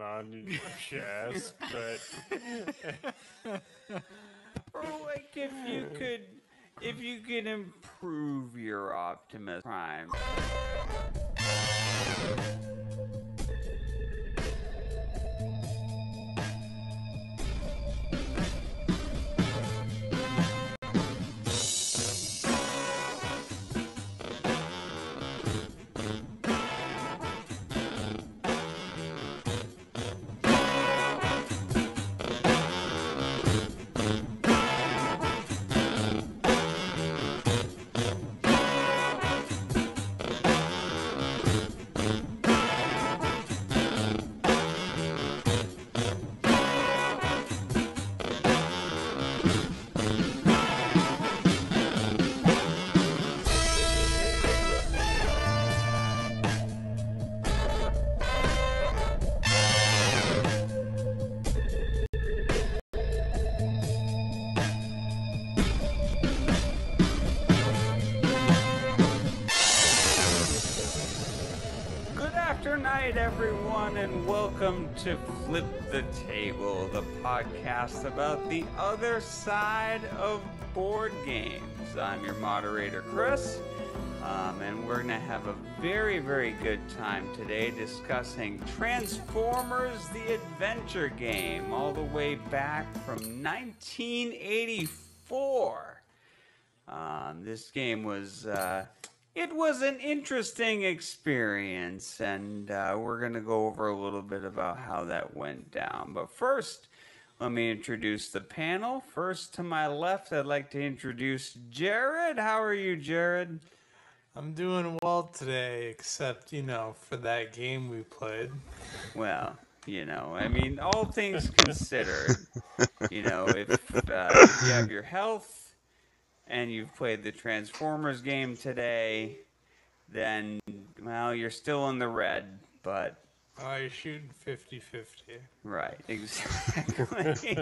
on your chest, but Or like if you could improve your Optimus Prime. Night, everyone, and welcome to Flip the Table, the podcast about the other side of board games. I'm your moderator, Chris, and we're going to have a very, very good time today discussing Transformers the Adventure Game, all the way back from 1984. This game was... It was an interesting experience, and we're going to go over a little bit about how that went down. But first, let me introduce the panel. First, to my left, I'd like to introduce Jared. How are you, Jared? I'm doing well today, except, for that game we played. Well, I mean, all things considered, if you have your health, and you've played the Transformers game today, then, well, you're still in the red, but... Oh, you're shooting 50-50. Right, exactly.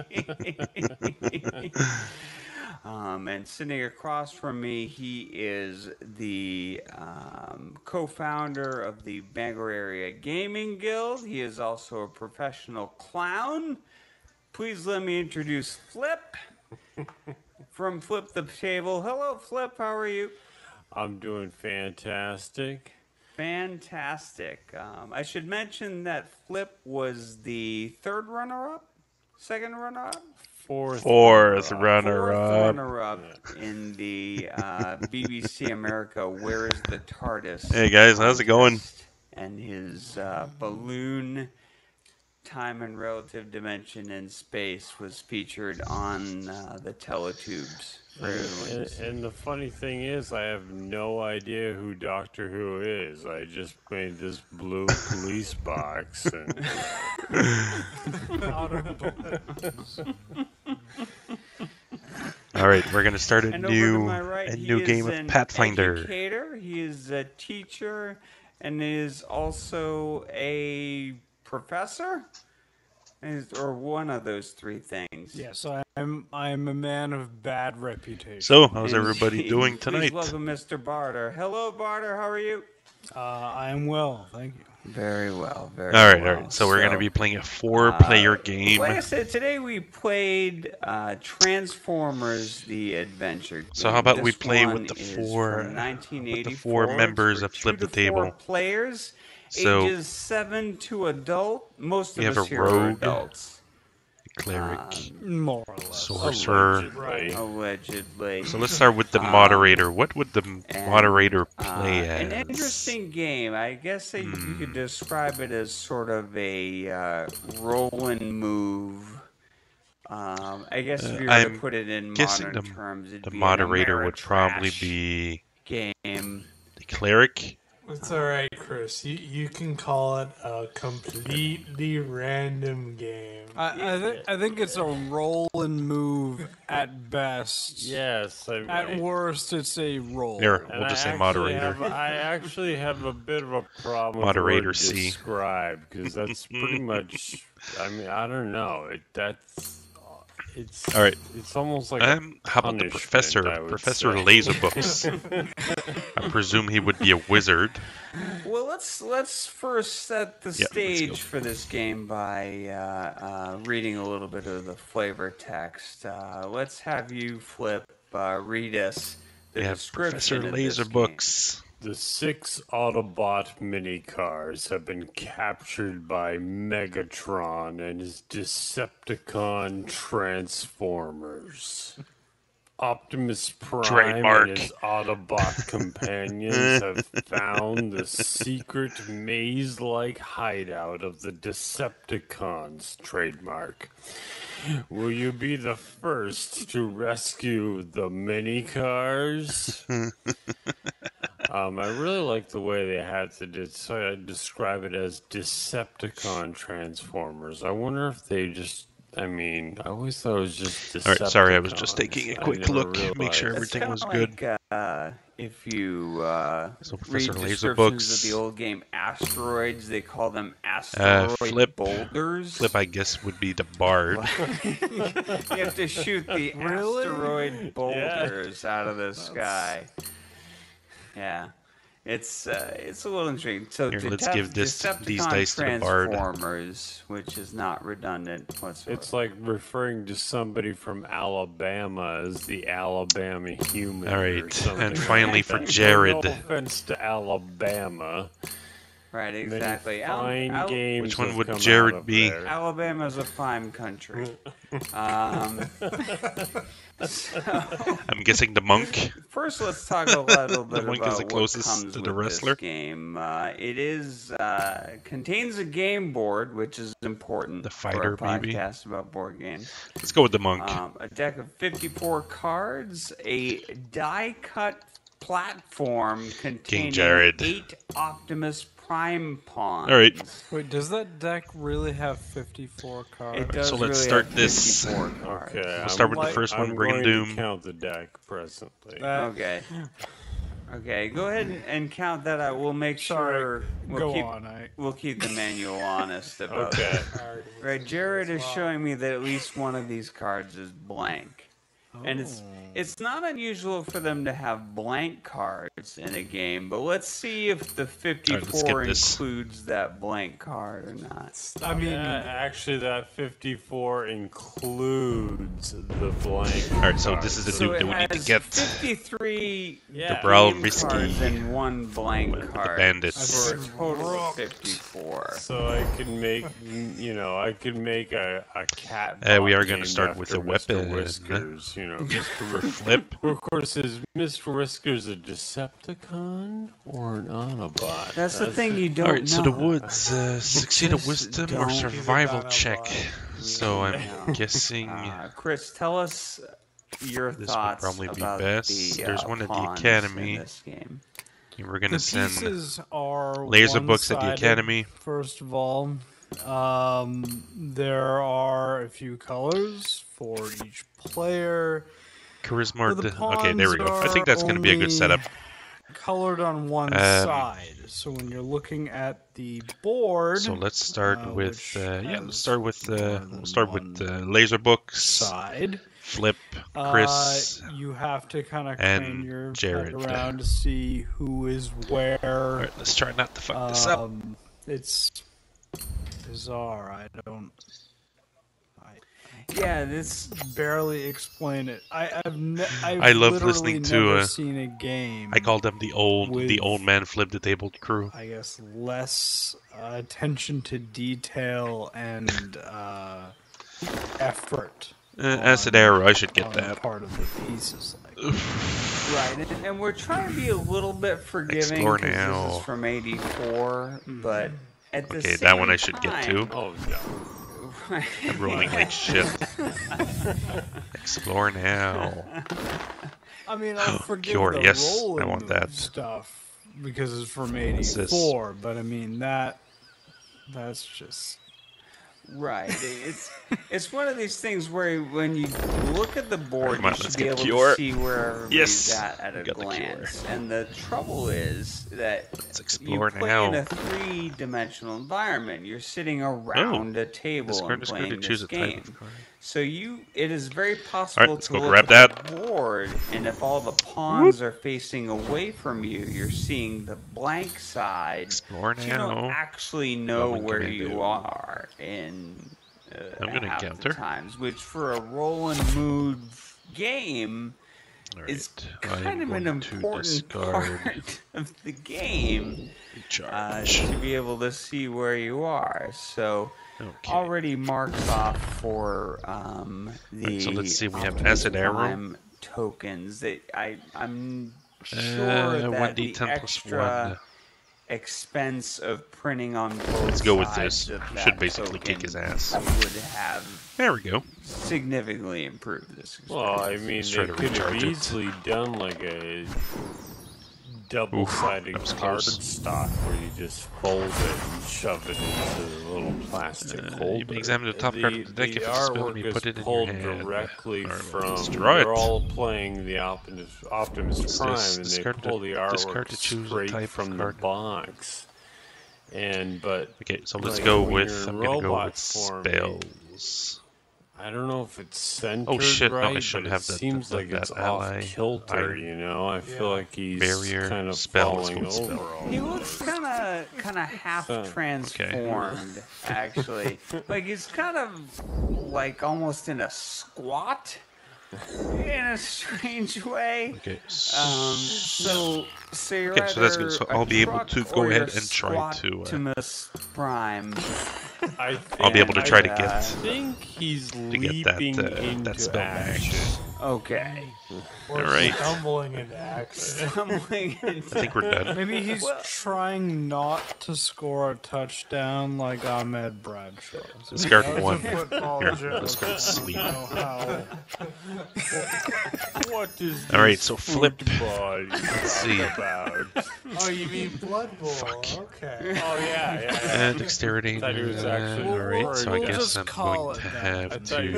And sitting across from me, he is the co-founder of the Bangor Area Gaming Guild. He is also a professional clown. Please let me introduce Flip. From Flip the Table. Hello, Flip. How are you? I'm doing fantastic. Fantastic. I should mention that Flip was the third runner-up? Second runner-up? Fourth runner-up in the BBC America Where is the TARDIS? Hey, guys. How's it going? And his balloon... Time and Relative Dimension in Space was featured on the Teletubes. And the funny thing is, I have no idea who Doctor Who is. I just made this blue police box. And... All right, we're going to start a and new game of Pathfinder. Educator. He is a teacher and is also a professor, or one of those three things. Yes, I'm a man of bad reputation. So, how's everybody doing tonight? Please welcome Mr. Barter. Hello, Barter. How are you? I am well, thank you. Very well. All right. So we're going to be playing a 4-player game. Like I said, today we played Transformers: The Adventure Game. So how about we This play one with the is four from 1984. with the four members of Flip the Table? Players, So ages 7 to adult. Most of we have us a here are rogue, adults. cleric, More or less. sorcerer. Allegedly. So let's start with the moderator. What would the moderator play as? An interesting game. I guess that you could describe it as sort of a roll and move. I guess if you were to put it in modern terms, it'd the be moderator would probably be game. the cleric. It's alright, Chris. You can call it a completely random game. I think it's a roll and move at best. Yes. At worst, it's a roll. Here, we'll just say moderator. I actually have a bit of a problem Moderator with C. describe, because that's pretty much, I mean, I don't know. All right. It's almost like How about the punishment, professor? I would Professor say. Laserbooks. I presume he would be a wizard. Well, let's first set the Yeah, let's go. stage for this game by reading a little bit of the flavor text. Let's have you, Flip, read us the We have Professor description of this game. Laserbooks. The 6 Autobot minicars have been captured by Megatron and his Decepticon Transformers. Optimus Prime Trademark. and his Autobot companions have found the secret maze-like hideout of the Decepticons, trademark. Will you be the first to rescue the minicars? I really like the way they had to describe it as Decepticon Transformers. I wonder if they just. I mean, I always thought it was just Decepticons. All right, sorry, I was just taking a I quick never look, make sure realized. everything was It's good. kinda like, if you So read Professor descriptions Laserbooks. of the old game Asteroids, they call them asteroid Flip. boulders. Flip, I guess, would be the bard. You have to shoot the asteroid boulders out of the sky. Yeah. It's a little intriguing. So Here, let's give these Decepticon dice to the bard. Transformers, which is not redundant whatsoever. It's like referring to somebody from Alabama as the Alabama human. All or right, something and finally like for that. Jared. No offense to Alabama. right, Many exactly. fine games Which one have would come Jared out of be? there. Alabama's a fine country. I'm guessing the monk. First, let's talk a little bit monk about is the what closest comes to with the wrestler. this game. It is contains a game board, which is important The for fighter, a podcast maybe? about board games. Let's go with the monk. A deck of 54 cards, a die-cut platform containing Jared. 8 Optimus Prime pawns. All right. Wait, does that deck really have 54 cards? It does So let's really start have this. 54 cards. Okay, We'll start with the like- first one, I'm Brigham going Doom. to count the deck presently. Okay. Okay, go ahead and count that out. We'll make sure Go on. we'll keep the manual honest about Okay. that. Right, Jared is showing me that at least one of these cards is blank. And it's not unusual for them to have blank cards in a game, but let's see if the 54 this. includes that blank card or not. I mean, Actually, that 54 includes the blank. All right, so this is the So dude it that we need to has get. 53 Yeah. Brawl game Risky. cards and one blank The card. bandits. For a total of 54. So I can make, I can make a cat. We are going gonna to start with a weapon. Whiskers, For Flip. Of course, is Mr. Whiskers a Decepticon or an Autobot? That's the thing you don't All right, know. so the woods succeed a just wisdom or don't survival figure that check. out. So I'm know. guessing Chris, tell us your this would thoughts probably be about best. the There's one at the pawns academy. in this game. we're gonna the send pieces are laser books at the one-sided, academy. First of all, there are a few colors for each player. Charisma. Or The okay, there we go. I think that's gonna be a good pawns setup. Colored on one side. So when you're looking at the board, So let's start with which let's has start with more than laser books. side, Flip, Chris. you have to kind of and crane your Jared. head around to see who is where. All right, let's try not to fuck this up. It's bizarre. I Yeah, this barely explain it. I've I love literally listening to, never seen a game. I called them the old with- man flip the table crew. I guess less attention to detail and effort. Acid arrow, I should get on the that. part of the pieces. right, and we're trying to be a little bit forgiving Explore because now. this is from '84, but at the Okay, same that one I should get time- to. Oh, no. I'm rolling like shit. Explore now. I mean, I'll forgive Cure, the yes, roll I and want move that. stuff because it's from What's this? '84, but I mean that's just Right. It's one of these things where when you look at the board, Come on, you should let's be get able Cure. to see where everybody's Yes, at we a got the glance. And the trouble is that Let's you explore play now. in a three-dimensional environment. You're sitting around a table This and card is good playing to this choose a type game. of card. So it is very possible let's to go look grab at that. the board, and if all the pawns are facing away from you, you're seeing the blank side. Explore So you don't now. actually know Roman where commando. you are in I'm gonna half the encounter. times, which for a roll and move game is Alright, kind of an I'm going to important discard part of the game Recharge. to be able to see where you are. So Okay. already marks off for the Right, so let's see, we have Optimus acid arrow. Prime tokens. That I'm sure that the 1d10 plus extra 1. expense of printing on both Let's go with sides this. of Should that basically kick his token ass. would have There we go. significantly improved this experience. Well, I mean, Let's try they to could have recharge it. easily done like a double-sided that was card close. stock where you just fold it and shove it into the little plastic holder. You may examine the top card of the deck. If it's a spell, artwork you is put it in your pulled hand. directly Alright, from. let's draw They're it. all playing the Optimus What's Prime, this? and Discard they pull the- the discard artwork to choose a straight type of from the card. box. But Okay, so let's like, go when with. you're in I'm gonna go robot with form, spells. I don't know if it's centered Oh shit! right, No, I shouldn't but have it that. seems that, like that it's ally off kilter. item. You know, I feel like he's Barrier, kind of spell, let's go falling with spell. over. all He over. looks kind of half transformed, actually. Like he's kind of like almost in a squat, in a strange way. Okay. So you're Okay, so that's good. either So a I'll be able truck to go or ahead you're and try to, Optimus Prime. I'll be able to try to I get think he's get leaping that into spell back. action. Okay. Or Alright. stumbling into accident. Stumbling I think we're done. Maybe he's trying not to score a touchdown like Ahmed Bradshaw. Discard That was one. a football Here, joke. let's go sleep. I don't know What is this Alright, so flip. football you Let's see. talk about? Oh, you mean Blood Bowl? Okay. Oh yeah. Dexterity. Thought he was actually Alright, so I we'll guess just I'm call going it to that. have I to thought you-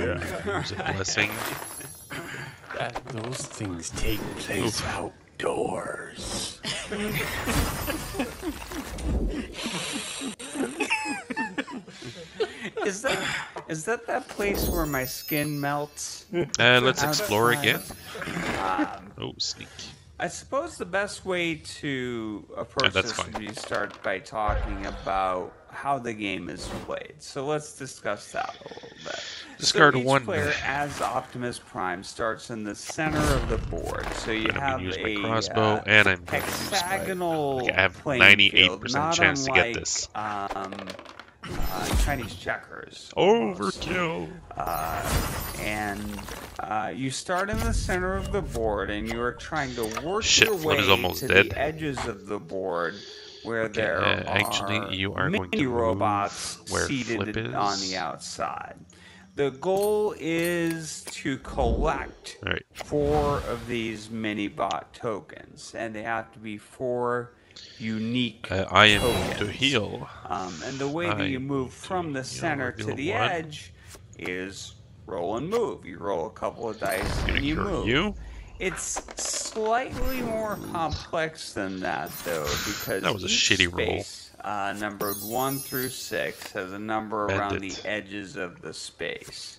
use a blessing. Those things take place outdoors. Is that place where my skin melts? Let's explore Outside. again. Oh, sneak. I suppose the best way to approach that's this fine. would be to start by talking about how the game is played. So let's discuss that a little bit. Discard so each one. player as Optimus Prime starts in the center of the board. So you I'm have gonna use my a crossbow, and I'm going to use my. hexagonal Like, I have playing 98% field, not chance to get unlike, this. Chinese checkers. almost. Overkill. And you start in the center of the board, and you are trying to work Shit, your Flip way is almost to dead. the edges of the board, where there are actually, you are going to mini move robots where seated Flip is. on the outside. The goal is to collect Alright. 4 of these mini bot tokens, and they have to be 4 unique I am going to tokens. heal. And the way that you I'm move going from to the center to reveal the one. edge is roll and move. You roll a couple of dice I'm gonna and you cure move. you. It's slightly more complex than that, though, because That was a each shitty roll. space, numbered 1 through 6, has a number around the Bandit. edges of the space.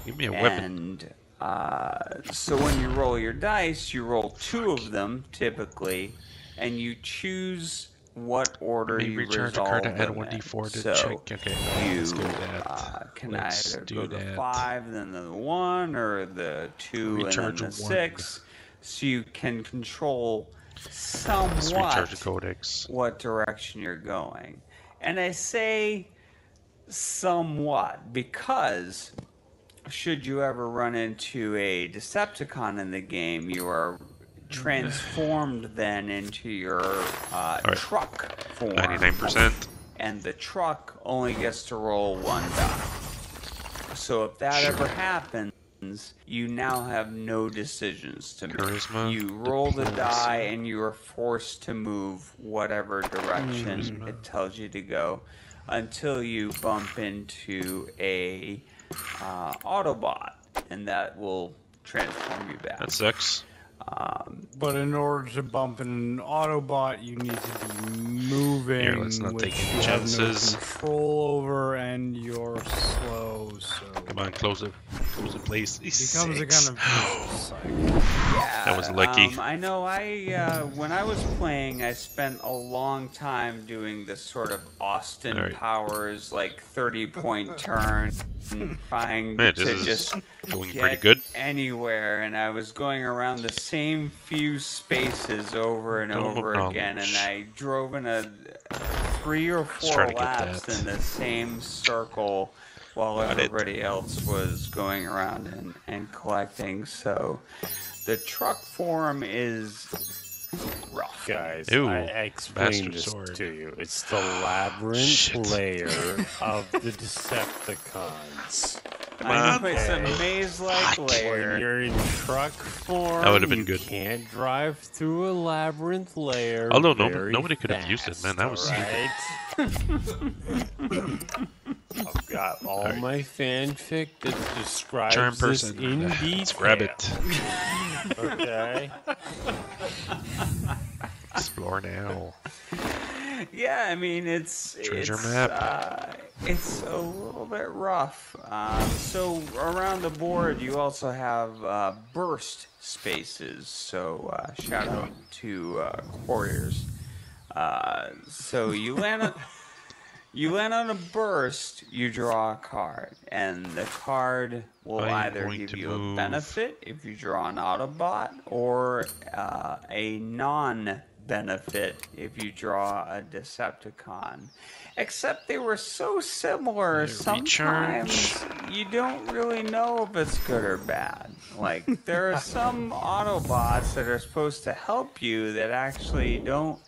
Give me a weapon. And so when you roll your dice, you roll 2 of them typically, and you choose what order May you recharge a resolve card to add them 1d4 to in. So check. Okay, you let's go with that. can Let's either do go the that. 5, then the 1, or the 2, Recharge and then the a 6. So you can control Let's somewhat recharge the codex. what direction you're going. And I say somewhat because should you ever run into a Decepticon in the game, you are transformed then into your truck form. 99%. And the truck only gets to roll 1 die. So if that ever happens, you now have no decisions to make. Charisma, You roll the diplomacy. die and you are forced to move whatever direction Charisma. it tells you to go until you bump into a Autobot, and that will transform you back. That sucks. But in order to bump in an Autobot, you need to be moving, Here, let's not which take you any have no chances. control over, and you're slow, so... Come on, close it. Goes to place Becomes a 6. kind of cycle. Yeah, That was lucky. I know. When I was playing, I spent a long time doing this sort of Austin All right. Powers, like 30-point turn, trying Man, to this is just going get pretty good. anywhere, and I was going around the same few spaces over and Dome of over again, and knowledge. I drove in a 3 or 4 try to get laps that. in the same circle while Got it. everybody else was going around and collecting. So the truck form is rough. Guys, Ew, I explained bastard this sword. to you. It's the labyrinth Shit. layer of the Decepticons. I on. know it's a maze-like When layer. you're in truck form, That would've been you good. can't drive through a labyrinth layer. Although very nobody could have used it, man. That was right. I've got all Alright. my fanfic that describes Charm this person. in Let's detail. grab it. Okay. Explore now. Yeah, I mean it's Treasure it's, map. It's a little bit rough. So around the board, you also have burst spaces. So shout out to Quarters. So you land on a burst, you draw a card, and the card will I'm either going give to you a move. benefit if you draw an Autobot, or a non-benefit if you draw a Decepticon. Except they were so similar, sometimes you don't really know if it's good or bad. Like, there are some Autobots that are supposed to help you that actually don't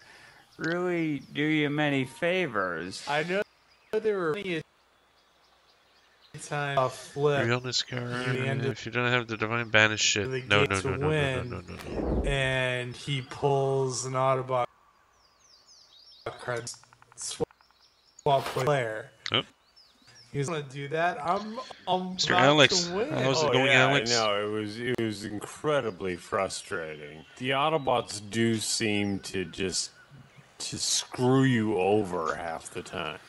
really do you many favors. I know there were many times a flip Realness card. the end of If you don't have the divine banish shit. the No, gate no, to no, no, no, no, win. no, no, no. and he pulls an Autobot card, swap player. Oh. He's gonna do that. I'm Mr. about Alex, to win. how's it going, yeah, Alex? I know it was incredibly frustrating. The Autobots do seem to just screw you over half the time.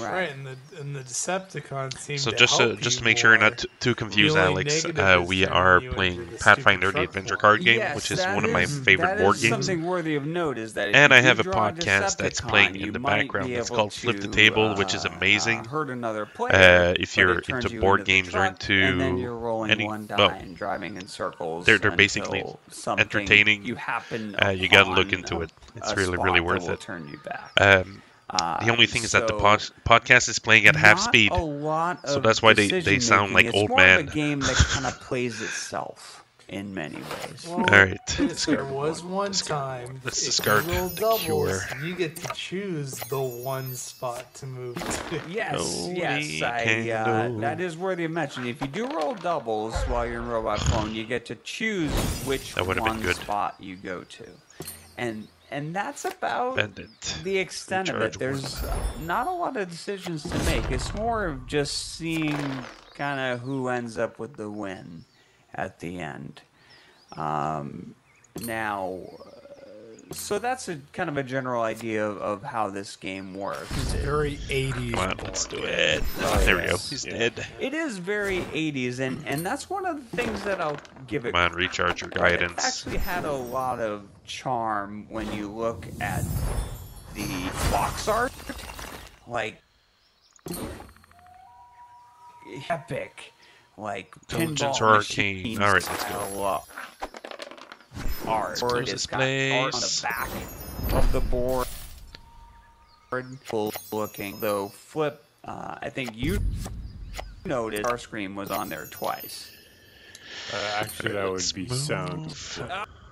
Right, and the Decepticons seem So to just help to you make sure you're more. not too confused, The only Alex, negative is we turning are you into playing the Pathfinder, stupid the truck adventure form. card game, Yes, which is that one of my is- favorite that board is games. Something worthy of note is that if And you I do have a draw podcast that's Decepticon, playing you in the might background. be It's able called Flip the to, Table, which is amazing. Hurt another player, If but you're it turns into you board into the games or truck, and then into you're rolling any- one die well, and driving in circles. they're basically until something entertaining. You happen You gotta look upon into it. It's a really, spot really that worth will it. Turn you back. The only thing is that the so podcast is playing at half not speed. A lot So of that's why they sound decision-making. like it's old more man. Of a game that kind of plays itself in many ways. Well, Alright. there was one time Let's if discard you roll the doubles, cure. you get to choose the one spot to move to. Yes, Holy yes, candle. that is worthy of mention. If you do roll doubles while you're in Robot Phone, you get to choose which That would've been one good. spot you go to, and that's about Bandit. the extent of it. Recharge There's not a lot of decisions to make. It's more of just seeing kind of who ends up with the win at the end. Now, so that's a kind of a general idea of how this game works. Very 80s. Come on, let's do it. There we go. He's dead. It is very 80s, and that's one of the things that I'll give it. Come on, recharge your It guidance. actually had a lot of charm when you look at the box art. Like, epic. Like, Intelligence pinball or arcane. machine Alright, let's go. style, art. Let's Or close it's this got art on place. the back of the board. Full looking. Though, Flip, I think you noticed our screen was on there twice. Actually, that would be sound.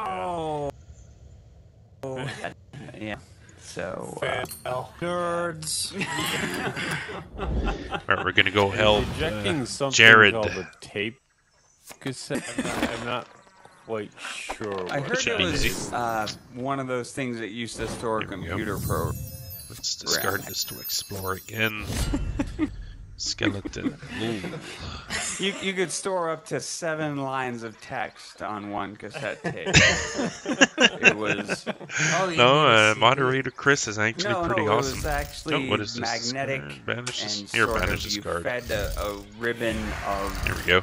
Oh. Yeah. So, Fail. Nerds. Alright, we're gonna go help Ejecting something Jared. called a tape cassette. I'm not quite sure. I what heard should it be was easy. one of those things that used to store Here we go. computer programs. Let's discard this to explore again. Skeleton. Ooh. You could store up to 7 lines of text on one cassette tape. It was Oh, you No, mean a CD? moderator Chris is actually no, pretty it awesome. was actually what is this? magnetic Banish this- and here, sort banish of this you card. fed a ribbon of Here we go.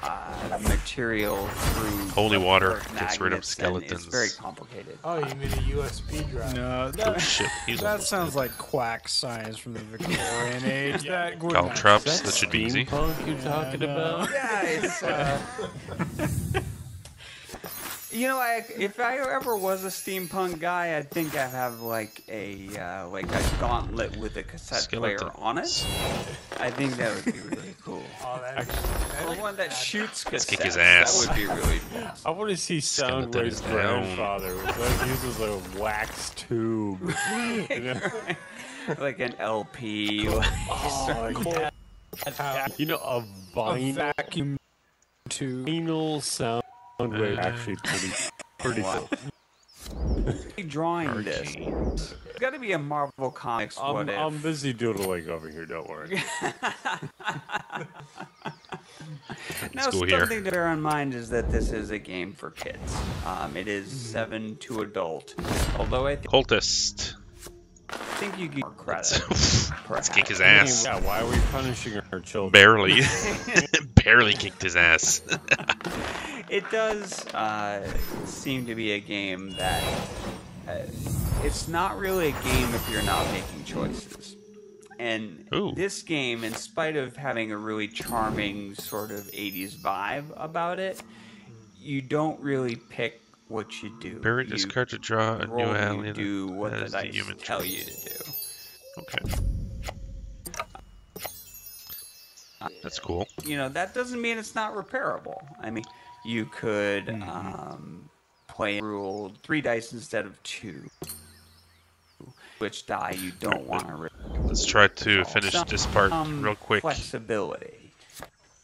material through Holy a water pair of gets rid of magnets, and skeletons. It's very complicated. Oh, you mean a USB drive? No, Oh that, shit, he's that almost sounds dead. like quack science from the Victorian age. That would not- Caltrops, that should be easy. Steampunk you're talking about? Yeah, it's. You know, if I ever was a steampunk guy, I'd think I'd have like a gauntlet with a cassette player on it. I think that would be really cool. Oh, Or one that shoots cassettes. kick his ass. That would be really cool. I want to see Skeleton Soundwave's is down. grandfather. That uses a wax tube. You know? Like an LP. Oh, yeah. You know, a a vinyl vacuum tube. Soundwave actually pretty cool. Drawing this. It's got to be a Marvel Comics. What if? I'm busy doodling over here. Don't worry. Now, go here. something to bear in mind is that this is a game for kids. It is 7 to adult. Although I Cultist. think you get more credit. Let's kick his I mean, ass. yeah, why are we punishing our children? Barely. Barely kicked his ass. It does seem to be a game that it's not really a game if you're not making choices. And Ooh. this game, in spite of having a really charming sort of 80s vibe about it, you don't really pick what you do. Bury You this card to draw a new roll, you alien. do what the as dice human tell trait. you to do. Okay. That's cool. You know, that doesn't mean it's not repairable. I mean, you could play rule 3 dice instead of 2. Which die you don't want to rip. Let's try to finish this part real quick. Flexibility.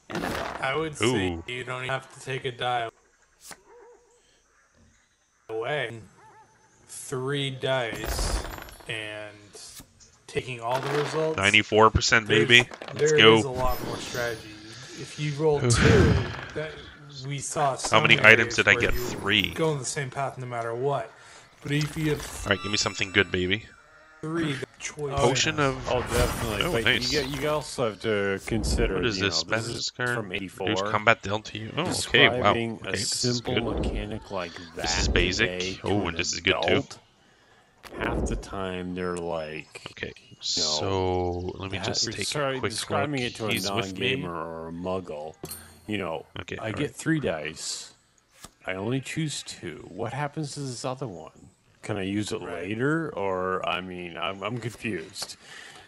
And I would say Ooh. you don't even have to take a die away. 3 dice and taking all the results. 94%, baby. Let's There go. is a lot more strategy. If you roll 2, that we saw. How many some items did I areas get? where you 3. Go on the same path no matter what. But if you have Alright, give me something good, baby. 3 choices, Potion of... Oh, definitely. Oh, but nice. you also have to consider. What is you this? know, this Banish is card? from '84. Reduce combat dealt to you. Oh, okay, wow. Describing Okay, a this is simple good. mechanic like that. This is basic. today Oh, to and an this is good too. adult, Half the time they're like. Okay, so let me just take a quick describing look. it to a He's with me. non-gamer or a muggle. You know, Okay, I alright. get 3 dice. I only choose 2. What happens to this other one? Can I use it later, or I mean, I'm confused.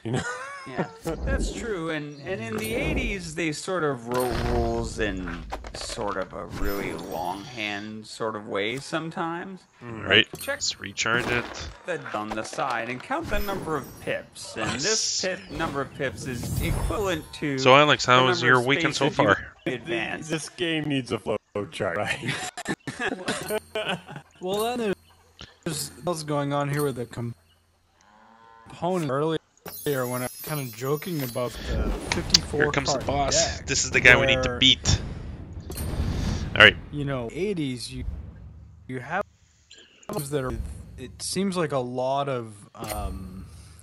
You know. yeah, that's true. And in the 80s, they sort of wrote rules in sort of a really longhand sort of way sometimes. Right, Check let's recharge it. the on the side and count the number of pips. And this Nice. number of pips is equivalent to. So, Alex, how the was number your of weekend so spaces you far? advance. This game needs a flow chart, right? Well, then there's what's going on here with the component earlier when I'm kind of joking about the 54 Here comes the card boss. deck, This is the guy we need to where, beat. Alright, You know, 80s you have games that are. It seems like a lot of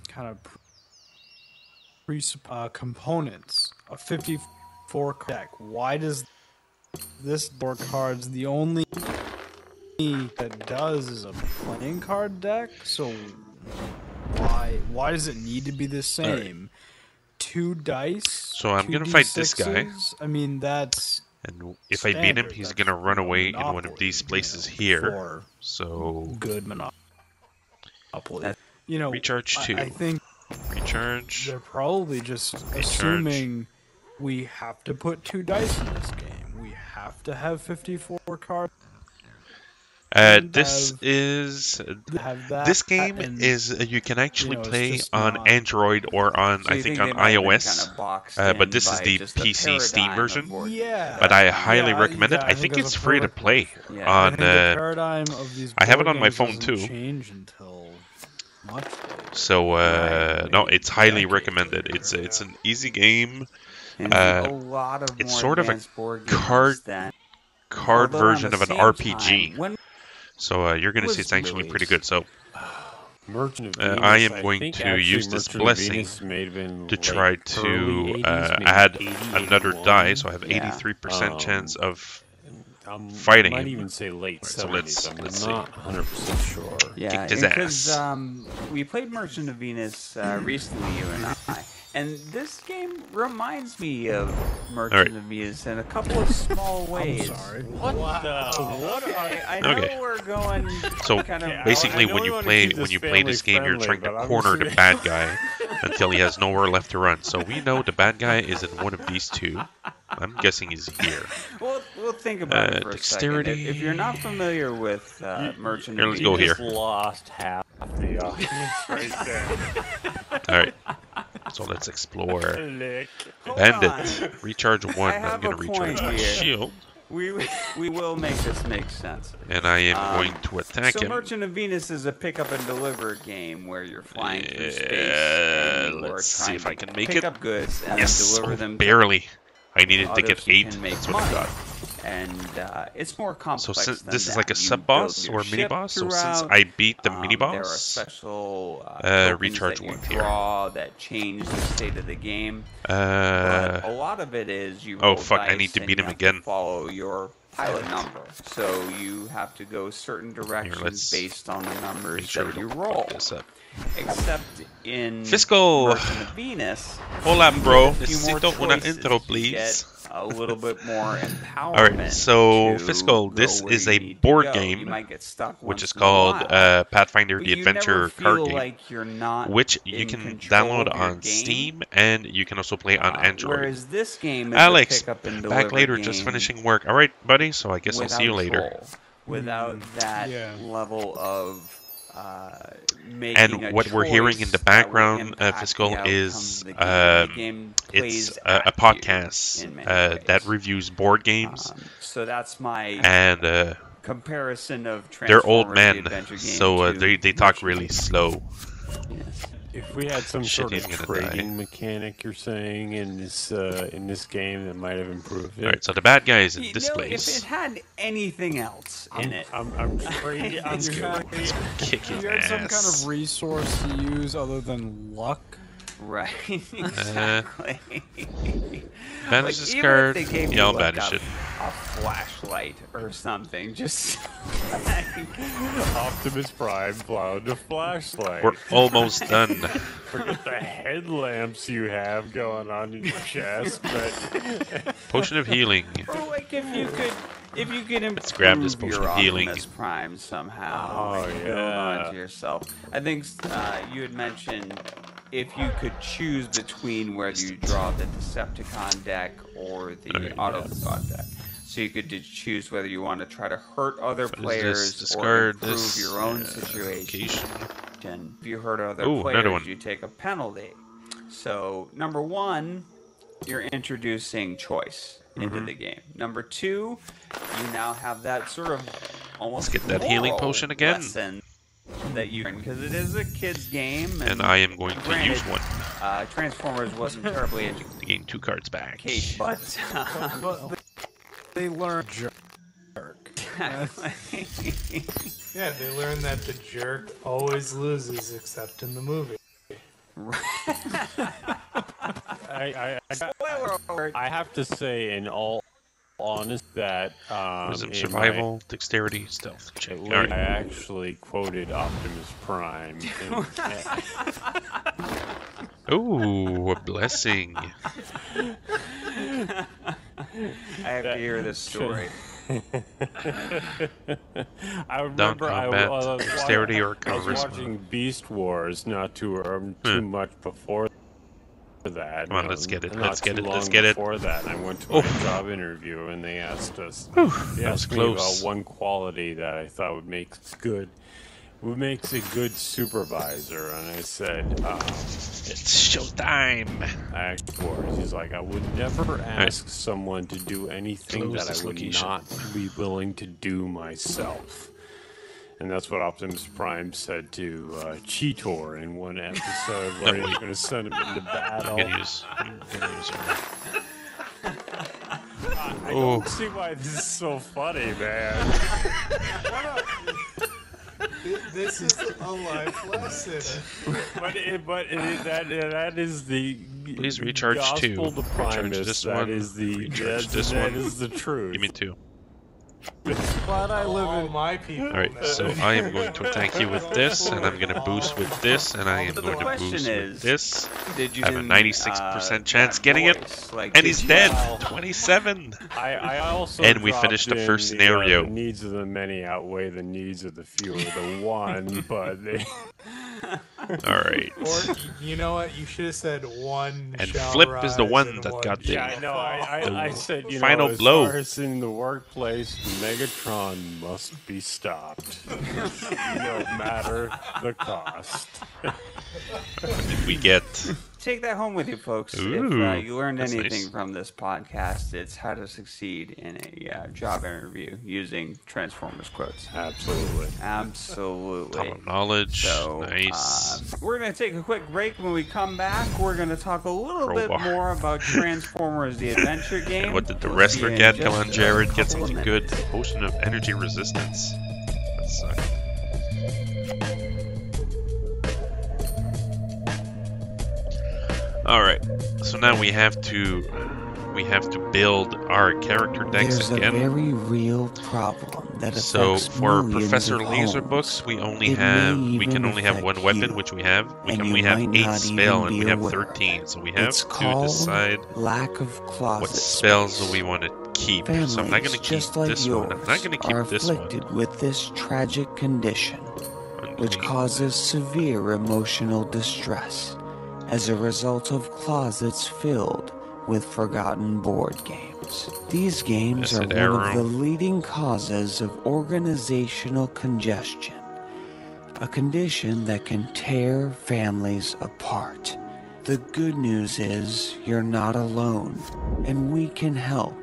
kind of components. A 54 card deck. Why does this 4 cards the only that does is a playing card deck? So why does it need to be the same? 2 dice. So I'm 2 gonna fight this guy. D6s? I mean, that's and if I beat him, standard. he's That's gonna run away in one of Monopoly, these you places know, here. for So, good Monopoly. You know, recharge 2. I think Recharge. they're probably just assuming we have to put 2 dice in this game. We have to have 54 cards. This is... Have that. This game and, is you can actually it's play just on not- Android or on So I you think they on might have been iOS, kinda boxed but in this is by the just the PC Steam paradigm of version. board games. Yeah. But I highly Yeah, recommend it. yeah, I think that's it's a free to perfect play Yeah. I on. think the paradigm of these I have it board on my games phone, doesn't too. change until much later. So Right. no, it's highly Decades recommended. later, It's an yeah. easy game. And a lot of it's more sort of a advanced board games card than card although around version the of an same RPG. time, when So you're going to see was it's actually pretty released? good. So Merchant of I Venus. am going think to actually use this Merchant of blessing Venus may have been to like try early to 80s, maybe add 80, another 81. die, so I have Yeah. 83% chance of I fighting might him. even say late Alright, so 70s. I'm let's not 100% sure. Yeah, Kicked his because ass. we played Merchant of Venus recently, you and I, and this game reminds me of Merchant Alright. of Venus in a couple of small ways. Sorry. What the? What are I know Okay. we're going So kind of basically, I know when we you wanna play keep this this game, you're family trying to friendly, but I'm corner the just- bad guy until he has nowhere left to run. So we know the bad guy is in one of these two. I'm guessing he's here. We'll think about it for a second. Dexterity. If you're not familiar with Merchant Here, of let's Venus, go here. Just lost half the audience right there. All right. So let's explore. Lick. hold Bandit. on. Recharge one. I I'm have gonna a recharge point my here. shield, We will make this make sense. and I am going to attack So him. Merchant of Venus is a pick up and deliver game where you're flying through space Yeah, and you are let's see trying if I to can make pick it. up goods and Yes, then deliver oh, them barely. I needed to to get others who 8. can make That's what I money. got. And it's more complex. So than this is that. like a You sub build boss your or mini ship boss. So since throughout. I beat the mini There are boss, special tokens recharge that you one here. draw that change the state of the game. But a lot of it is you roll oh, fuck, I dice need to and beat you him have to again. follow your pilot number. So you have to go certain directions let's based on the make numbers sure that we you don't roll. fuck this up. Except in Fiscal. Merchant of Venus, Hola, you bro. get a few more Necesito una choices. intro, You please. get a little bit more empowerment. Alright, so to Fiscal, go this where is you a need to board go. game, You might get stuck which once is in a called while, Pathfinder but the you never Adventure feel card game, like you're not which in you can control download of your on game. Steam, and you can also play on Android. Whereas this game is Alex, a pick up and deliver back later, game just finishing work. Alright, buddy, so I guess I'll without see you later. control, without that yeah. level of making And a what we're hearing in the choice that will background, impact Fiscal, the outcome is of the game. The game plays it's at a you podcast in many that ways. reviews board games, So that's my and comparison of they're old Transformers, men, the adventure game, so to they talk Merchant really of slow. Venus. If we had some Shit, sort of he's gonna die. trading mechanic, you're saying in this game that might have improved it. Alright, so the bad guy is in You this know, place. if it had anything else in it, I'm trading. I'm You had, Kick his you had some kind ass. of resource to use other than luck. right? Exactly. Banish Like, this even if card. they gave Yeah, you I'll like banish it. a flashlight or something, just like, Optimus Prime found a flashlight. We're almost done. Forget the headlamps you have going on in your chest, but Potion of healing. or like if you could improve grab this potion your of healing. Optimus Prime somehow, Oh, and build yeah. onto yourself. I think you had mentioned if you could choose between whether you draw the Decepticon deck or the Okay, Autobot deck. So you could choose whether you want to try to hurt other What is players this? or Discard improve this. your own situation. Location. If you hurt other Ooh, another players, one. you take a penalty. So, number one, you're introducing choice into Mm-hmm. the game. Number two, you now have that sort of almost Let's get that healing moral potion again. lesson that you because it is a kid's game, And I am going to granted, use one Transformers wasn't terribly to gain 2 cards back. educated, but They learn jerk. Yeah, they learned that the jerk always loses except in the movie. I have to say, in all honesty, that Wisdom, in survival, dexterity, stealth. Check. my, Alright. I actually quoted Optimus Prime. Ooh, a blessing. I have to hear this story. I Down remember combat, dexterity, or I was charisma. watching Beast Wars not too much before that. Come on, let's get it, Not let's get too it, let's long get it. Before that, I went to my job interview and they asked us. They that was asked me close. about one quality that I thought would make what makes a good supervisor, and I said, It's showtime. Act Wars. He's like, I would never ask someone to do anything Close that this I would location. not be willing to do myself. And that's what Optimus Prime said to Cheetor in one episode where he's going to send him into battle. I'm gonna use her. I don't see why this is so funny, man. This is a life lesson. That is the Please recharge gospel two. to Primus. Recharge this That one. is the Recharge that this one. is the truth. Give me 2. Glad I live in my people. Alright, so I am going to attack you with this, and I'm going to boost with this, and I am So the going to question boost is, with this. Did you I have a 96% chance that getting it, voice? Like, and did he's you- dead! 27! I also And we dropped finished the in first scenario. The needs of the many outweigh the needs of the few or the one, but they, Alright. Or you know what? You should have said one. And shall Flip is the rise one and that one got the- yeah, I know. I said, you final know, as blow. far as in the workplace, Megatron must be stopped, no matter the cost. What did we get? Take that home with you, folks. Ooh, If you learned that's anything nice. from this podcast, it's how to succeed in a job interview using Transformers quotes. Absolutely. Absolutely. Top of knowledge. So, Nice. we're going to take a quick break. When we come back, we're going to talk a little Crowbar. bit more about Transformers the Adventure Game. What did the We'll wrestler see you get? in Come just on, a Jared. Get couple of something good. minutes. Potion of energy resistance. That sucked. Alright, so now we have to build our character decks There's again. a very real problem that affects So for millions Professor of Laser homes. books, we only It have may we can even only have one affect weapon, you, which we have. We and can you only have might 8 not spell, even and we be have aware. 13. So we have It's to called decide lack of closet what spells space. do we want to keep. Families So I'm not going to keep just like this yours one. I'm not going to are keep this one. afflicted with this tragic condition, which Unclean. causes severe emotional distress as a result of closets filled with forgotten board games. These games are Acid one arrow. of the leading causes of organizational congestion, a condition that can tear families apart. The good news is you're not alone, and we can help.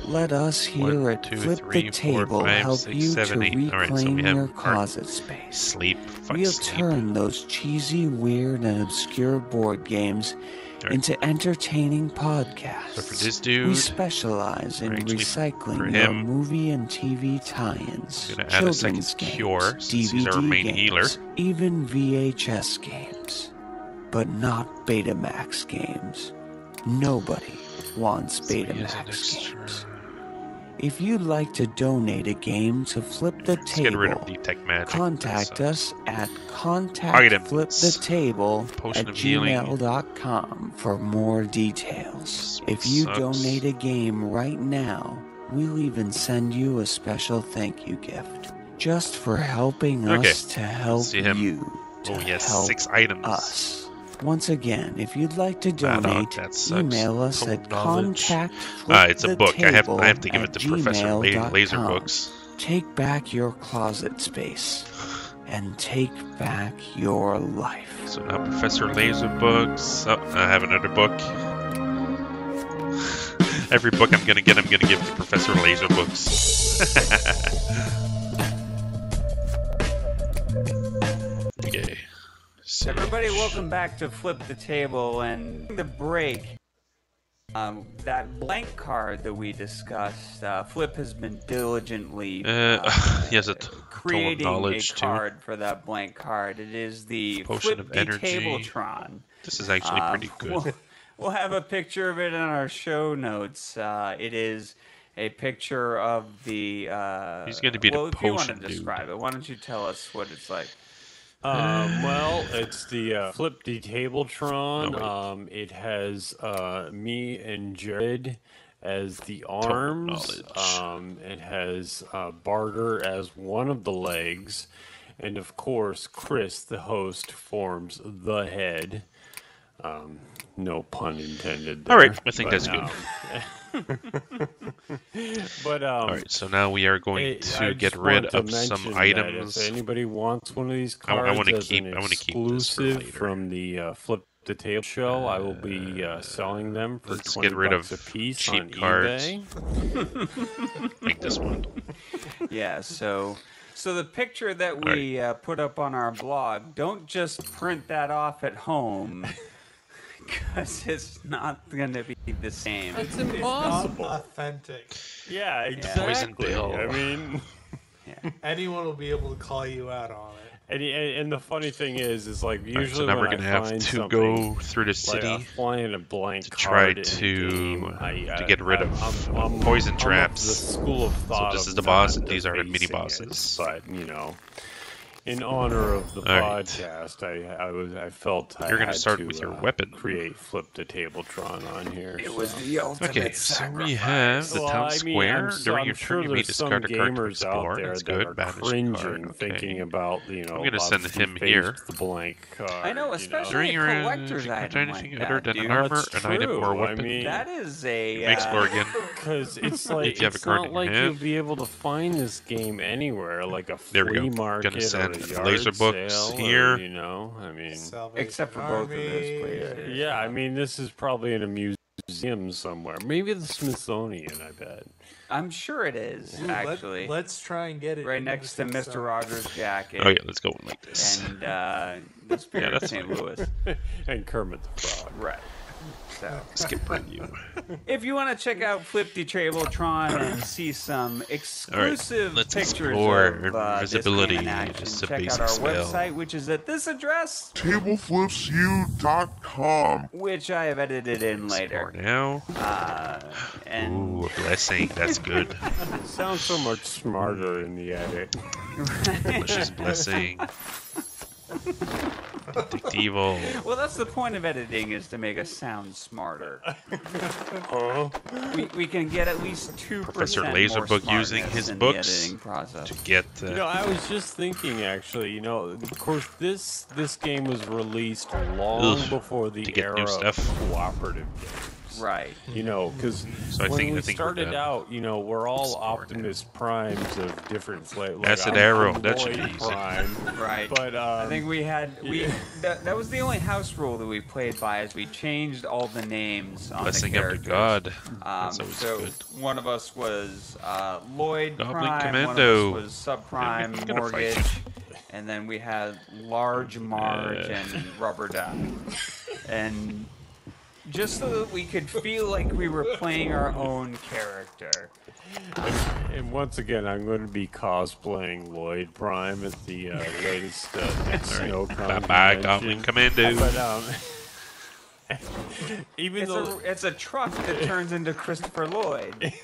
Let us here 1, at 2, Flip 3, the 4, Table 5, help 6, you 7, to 8. Alright, so reclaim we have your our closet space. Sleep. Fuck We'll sleep. turn those cheesy, weird, and obscure board games Alright. into entertaining podcasts. So for this we dude, specialize in or actually recycling for your him, movie and TV tie-ins, I'm gonna add a second children's games, cure, since DVD he's our main games, healer. even VHS games, but not Betamax games. Nobody wants So he has an Betamax extra- games. If you'd like to donate a game to Flip the Let's get rid of Table, Detect Magic. contact That us at Items. contactflipthetable Potion at of healing. gmail.com for more details. If you Sucks. donate a game right now, we'll even send you a special thank you gift. Just for helping Okay. us to help See him. you to Oh, he has help 6 items. us. Once again, if you'd like to Bad donate, dog, that sucks. email us Total at knowledge. contactflipthetable It's a book. I have to give it at to Professor gmail.com. Laser Books. Take back your closet space and take back your life. So now Professor Laser Books. Oh, I have another book. Every book I'm gonna give to Professor Laser Books. Okay. So, Everybody, welcome back to Flip the Table and the break. That blank card that we discussed, Flip has been diligently he has a creating total knowledge a too. card for that blank card. It is the Potion Flip of the energy. Tabletron. This is actually pretty good. We'll have a picture of it in our show notes. It is a picture of the. He's going to be the if you want to potion dude. describe it, why don't you tell us what it's like? Well, it's the Flip the Tabletron. Oh, It has me and Jared as the arms. knowledge. It has Barter as one of the legs. And of course, Chris, the host, forms the head. No pun intended there. All right, I think but, that's good. But All right, so now we are going I to just get rid want to of some mention that items. If anybody wants one of these I cards wanna as keep- an I wanna keep this for exclusive later. from the Flip the Table show, I will be selling them for Let's 20 get rid bucks of a piece cheap on cards. eBay. Like this one. Yeah, so So the picture that we put up on our blog, don't just print that off at home, because it's not going to be the same. It's Not impossible. authentic. Yeah, exactly. Bill. I mean, Anyone will be able to call you out on it. and the funny thing is like Alright, usually so now when we're I gonna have find to something go through the like city flying a blank to try card in a to game, get rid of poison traps. I'm of the school of thought this of is the boss, not and these are the mini defacing it, bosses. but you know, in honor of the Alright. podcast, I felt I You're gonna had start to, with your weapon. Create Flip the Tabletron on here. It was the ultimate Okay, so we sacrifice. have the Well, town I mean, square. During I'm your sure turn, you may there's some discard a card to gamers explore. out there That's that good. are Banish a cringing, card. Okay. thinking about I'm gonna send him defaced here. the blank card. I know, you especially During your collector's you item find like anything that, other than dude. an armor, That's an item, or a true. I weapon, mean, That is a... you may explore again. Because it's like If you have a it's card not in like your you'll hand. be able to find this game anywhere, like a There we flea go. market Gonna send or a the yard laser books sale, here. Or, you know, I mean, Salvation Except for both of those Army, places. yeah, I mean, this is probably in a museum somewhere, maybe the Smithsonian. I bet. I'm sure it is, actually. Let's try and get it Right into next the to Mr. Smithsonian. Rogers' jacket. Oh yeah, let's go like this. And the Spirit of that's St. fine. Louis. And Kermit the Frog. Right. So, Skip preview. if you want to check out Flip the Tabletron and see some exclusive let's pictures explore of visibility. this game in action, Just a check out basic our spell. website, which is at this address, tableflipsu.com. which I have edited in Explore later. now. And Ooh, a blessing. That's good. It sounds so much smarter in the edit. Delicious blessing. Detect evil. well, that's the point of editing, is to make us sound smarter. We can get at least 2% Professor more Laserbook smartness using his in books the editing process. to get. You know, I was just thinking, actually. You know, of course, this game was released long Ugh, before the to get new era stuff. of cooperative games. Right. You know, because So I when think we we're started done. out, you know, we're all Explore Optimus Primes of different flavors. Acid Arrow, that should be easy. Prime. Right. But I think we had that was the only house rule that we played by, is we changed all the names on Blessing the of the characters. god. That's always So good. one of us was Lloyd Goblin Prime, Commando. one of us was Subprime I'm gonna fight Mortgage, and then we had Large Marge and Rubber Duck. And just so that we could feel like we were playing our own character. And once again, I'm going to be cosplaying Lloyd Prime at the latest SnowCon Bye-bye, Goblin convention. Commando. But even though It's a truck that turns into Christopher Lloyd.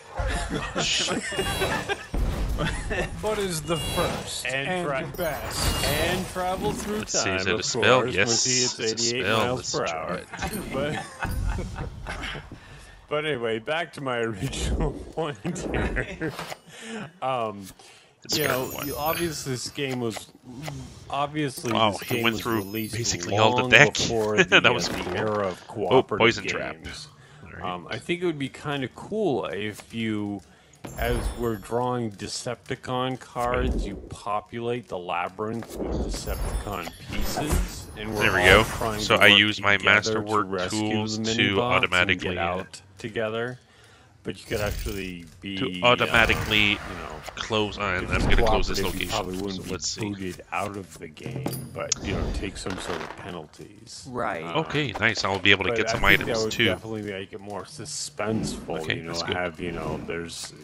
What is the first And and, try- best? and travel through Let's see, time, is it a of spell? course, Yes, when it's it's a 88 spell. miles Let's per try hour. it. But anyway, back to my original point here. It's You got know, one. obviously this game was Wow, this he game went was through released basically all the long deck. before the, That was the cool. era of cooperative Poison Trap. games. Alright. I think it would be kind of cool if you, as we're drawing Decepticon cards, you populate the labyrinth with Decepticon pieces. And we're There we all go. trying So to I work use my together Masterwork to rescue tools the to mini-bots and automatically, get out together. But you could actually be to automatically you know, close on. if I'm it's going to close this cooperative, you probably location. wouldn't So be let's see. booted out of the game, but you know, take some sort of penalties. Right. Okay, nice. I'll be able to But get some I think that items would too. definitely make it more suspenseful. Okay, you know, that's good. have there's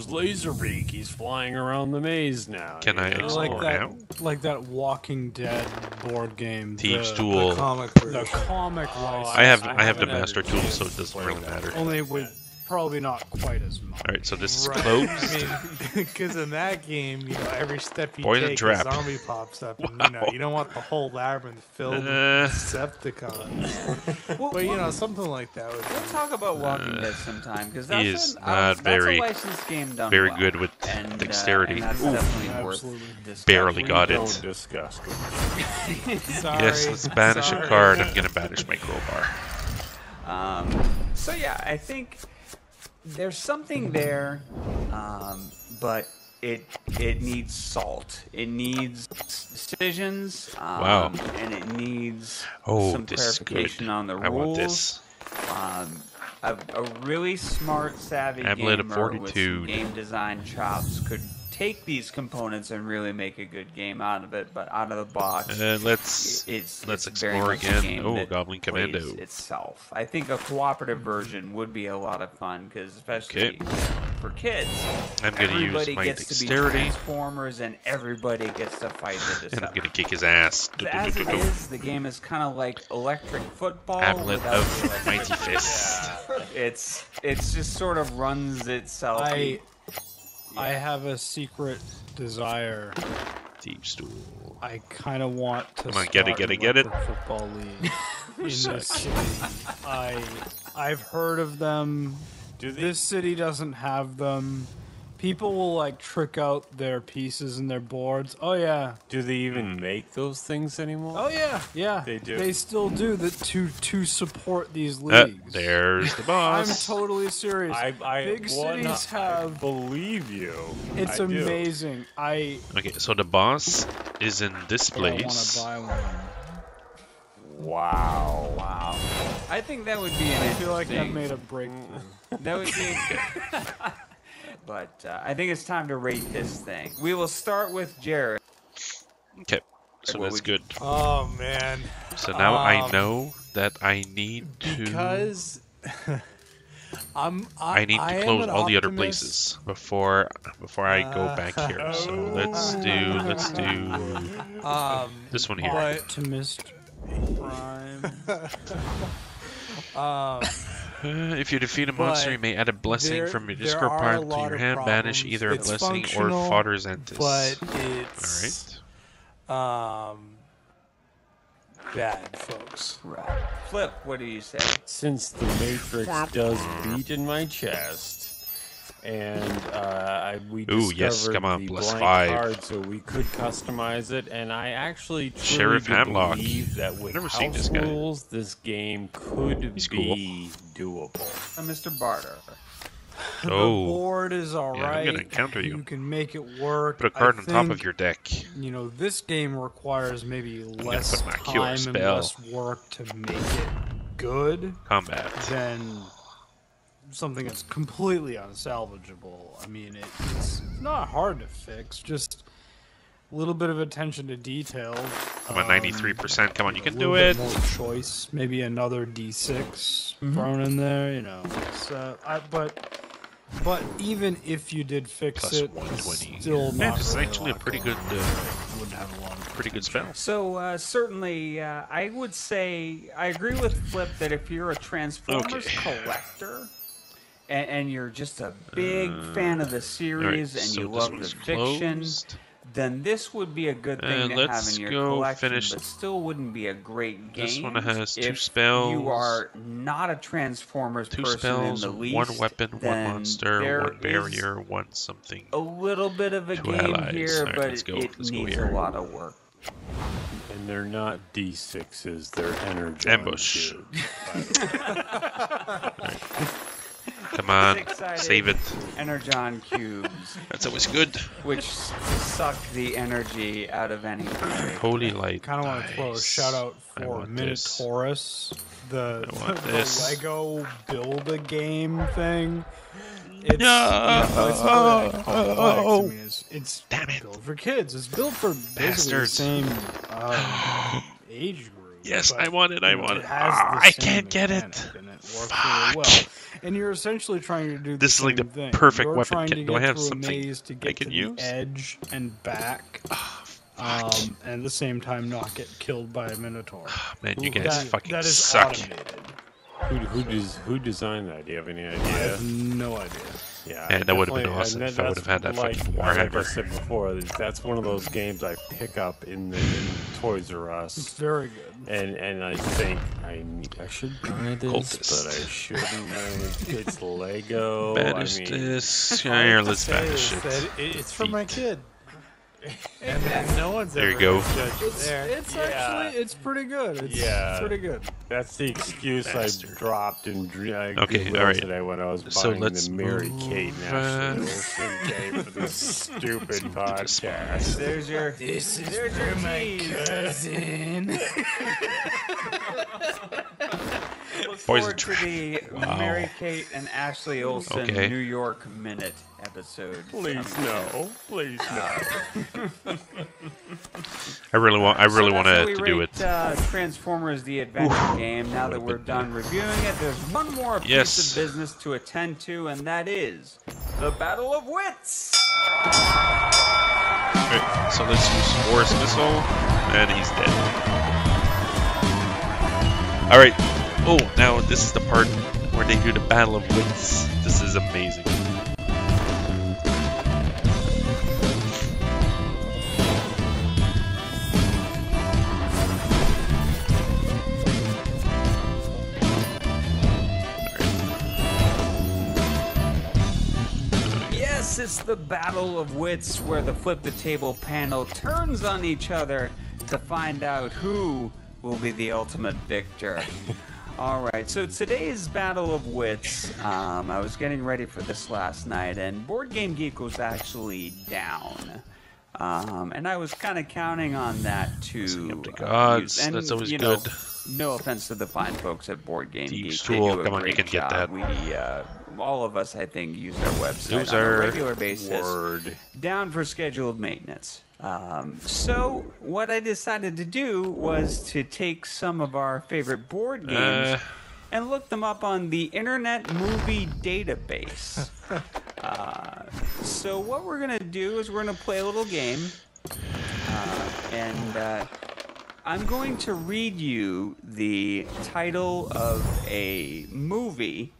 Laserbeak. He's flying around the maze now. Can you I know? explore Like that, now? like that Walking Dead board game. Thieves the, Duel. The comic The version. comic version. I have I the haven't had master a tool, chance so it to doesn't play really that. matter. Only with probably not quite as much. All right, so this is Right. closed. I mean, because in that game, you know, every step you Poison take, trap. a zombie pops up, and you know, you don't want the whole labyrinth filled with Decepticons. But you know, something like that would. We'll talk about Walking Dead sometime, because he that's, is an, not that's very- a licensed game done very well. good with and, dexterity. And that's Ooh. definitely worth Absolutely. discussing. Barely got Don't it. discuss it. Sorry. Yes, let's banish a card. I'm going to banish my crowbar. So yeah, I think there's something there, but it needs salt. It needs decisions. Wow. And it needs Oh, some this is clarification good. on the rules. I want this. A really smart, savvy Amulet of gamer with some Fortitude. game design chops could take these components and really make a good game out of it. But out of the box, Let's it's very explore much a again. game Oh, that Goblin plays Commando. itself. I think a cooperative version would be a lot of fun because especially for kids, I'm gonna use everybody my gets to be dexterity. Transformers and everybody gets to fight the And I'm Decepticons. gonna kick his ass. As it is, the game is kind of like electric football. Amulet without of the electric- Mighty Fist. It's just sort of runs itself. I have a secret desire. Deep stool. I kind of want to Come on, get it, start get an it, get it. electric football league in this city. I've heard of them. Do they? This city doesn't have them. People will like trick out their pieces and their boards. Oh yeah. Do they even make those things anymore? Oh yeah. Yeah. They do. They still do that to support these leagues. There's the I'm boss. totally serious. Big cities I have. believe you. It's I do. amazing. I Okay, so the boss is in this want place. to buy one. Wow. I think that would be an I feel like I've interesting. made a breakthrough. That would be. But I think it's time to rate this thing. We will start with Jared. Okay, so What that's would you- good. Oh man. So now I know that I need to. Because I need to close all the other places before I go back here. So let's do this one here. But Optimist Prime. If you defeat a monster, you may add a blessing there- from your there discard are a pile to lot your of hand, banish problems. either a It's blessing or functional, Father's Antis. but it's bad, folks. Right. Flip, what do you say? Since the Matrix does beat in my chest, and we Ooh, discovered yes, come on, the plus blank 5. card, so we could customize it, and I actually truly Sheriff do Hamlock. believe that with Never seen this house guy. rules, this game could He's be doable. Mr. Barter. The Oh, board is I'm alright. gonna counter you. You can make it work. put a card I on top of think, your deck. You know, this game requires maybe less put my cure time and spell. less work to make it good Combat. than something that's completely unsalvageable. I mean, it's not hard to fix. Just a little bit of attention to detail. Come on, 93%. Come on, you A can little do bit it. more choice, maybe another D6 thrown in there. You know, it's, but even if you did fix Plus it, 120. it's still Man, not this is really actually a lot pretty going good, on. Wouldn't have a lot of pretty good spell. So certainly, I would say I agree with Flip that if you're a Transformers Okay. collector and you're just a big fan of the series and so you this love one the is fiction, closed. then this would be a good thing to have let's in your go collection, finish- but still wouldn't be a great game. This one has 2 if spells. You are not a Transformers 2 person spells, in the least. 1 weapon, 1 then monster, there 1 is barrier, 1 something. a little bit of a 2 game allies. here, Alright, but let's go. it Let's go needs here. a lot of work. And they're not D6s, they're energy. Ambush. Come on, Six-sided save it. Energon cubes, That's always good. which suck the energy out of any fight. Holy light. Kind of want to throw a Nice. shout out I for want this. Minotaurus, the I want this. Lego build a game thing. It's, No. it's not that complex. I mean, it's Damn it. built for kids. It's built for basically Bastards. the same age group. Yes, but, I want it. I you know, want it. has the I same can't get it. mechanic, and it works really well. And you're essentially trying to do the This is like same the thing. perfect You're weapon. trying to Do I get have through a something maze to I get can to use? the edge and back. And at the same time not get killed by a minotaur. Man, you guys That- fucking that is suck. automated. Who designed that? Do you have any I idea? have no idea. Yeah, Man, that would've been definitely- awesome and if I would've had that like, fucking Like I Warhammer. said before, that's one of those games I pick up in Toys R It's Us, very good. and I think I should buy this, Cultist. but I shouldn't. It's Lego. Banish I mean, this. Here, let's banish it. It's for my Feet. kid. And no one's There ever you go. judged It's there. actually it's pretty good. It's Yeah. pretty good. that's the excuse Bastard. I dropped in Okay, Goodwill all right. today when I was So buying let's the Mary move, Kate and Ashley Olsen game for this stupid podcast. There's your This is there's your for my tease. cousin. Look Poison forward to the Mary Kate and Ashley Olsen Okay. New York Minute episode. Please no. Please no. I really want That's how to we do rate, it. Transformers: The Adventure Game. Now that we're done reviewing it, there's one more piece of business to attend to, and that is the Battle of Wits. Alright, so let's use Force Missile, and he's dead. Alright, oh, now this is the part where they do the Battle of Wits. This is amazing. Yes, it's the Battle of Wits, where the Flip the Table panel turns on each other to find out who will be the ultimate victor. Alright, so today's Battle of Wits, I was getting ready for this last night, and Board Game Geek was actually down. And I was kind of counting on that to Up to gods, use. And, that's always you know, good. no offense to the fine folks at Board Game Thieves' Geek. They Tool, do a come on, you great can get job. that. We, all of us, I think, use their website on Loser. a regular basis. Word. Down for scheduled maintenance. So what I decided to do was to take some of our favorite board games and look them up on the Internet Movie Database. So what we're gonna do is we're gonna play a little game, and I'm going to read you the title of a movie.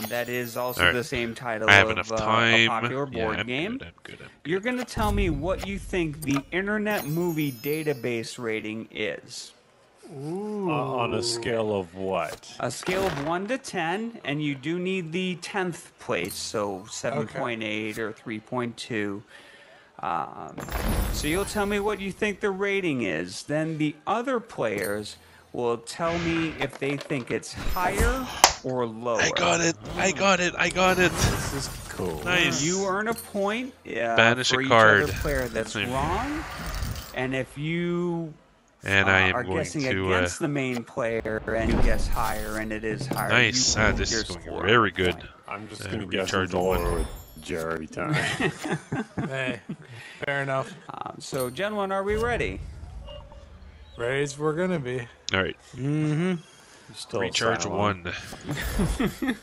That is also the same title I have of enough time. a popular board I'm game. Good. You're going to tell me what you think the Internet Movie Database rating is. On a scale of what? A scale of 1 to 10, and you do need the 10th place, so 7.8 or 3.2. So you'll tell me what you think the rating is. Then the other players will tell me if they think it's higher or lower. I got it. This is cool. Nice. You earn a point Banish for a each card. other player that's wrong. And if you And I am are going guessing to. against the main player and you guess higher and it is higher, Nice. you This your is going score very good. point. I'm just going to guess recharge lower one. with Jerry time. Hey, fair enough. So, gentlemen, are we ready? Ready as we're gonna be. All right. Still Recharge silent. 1.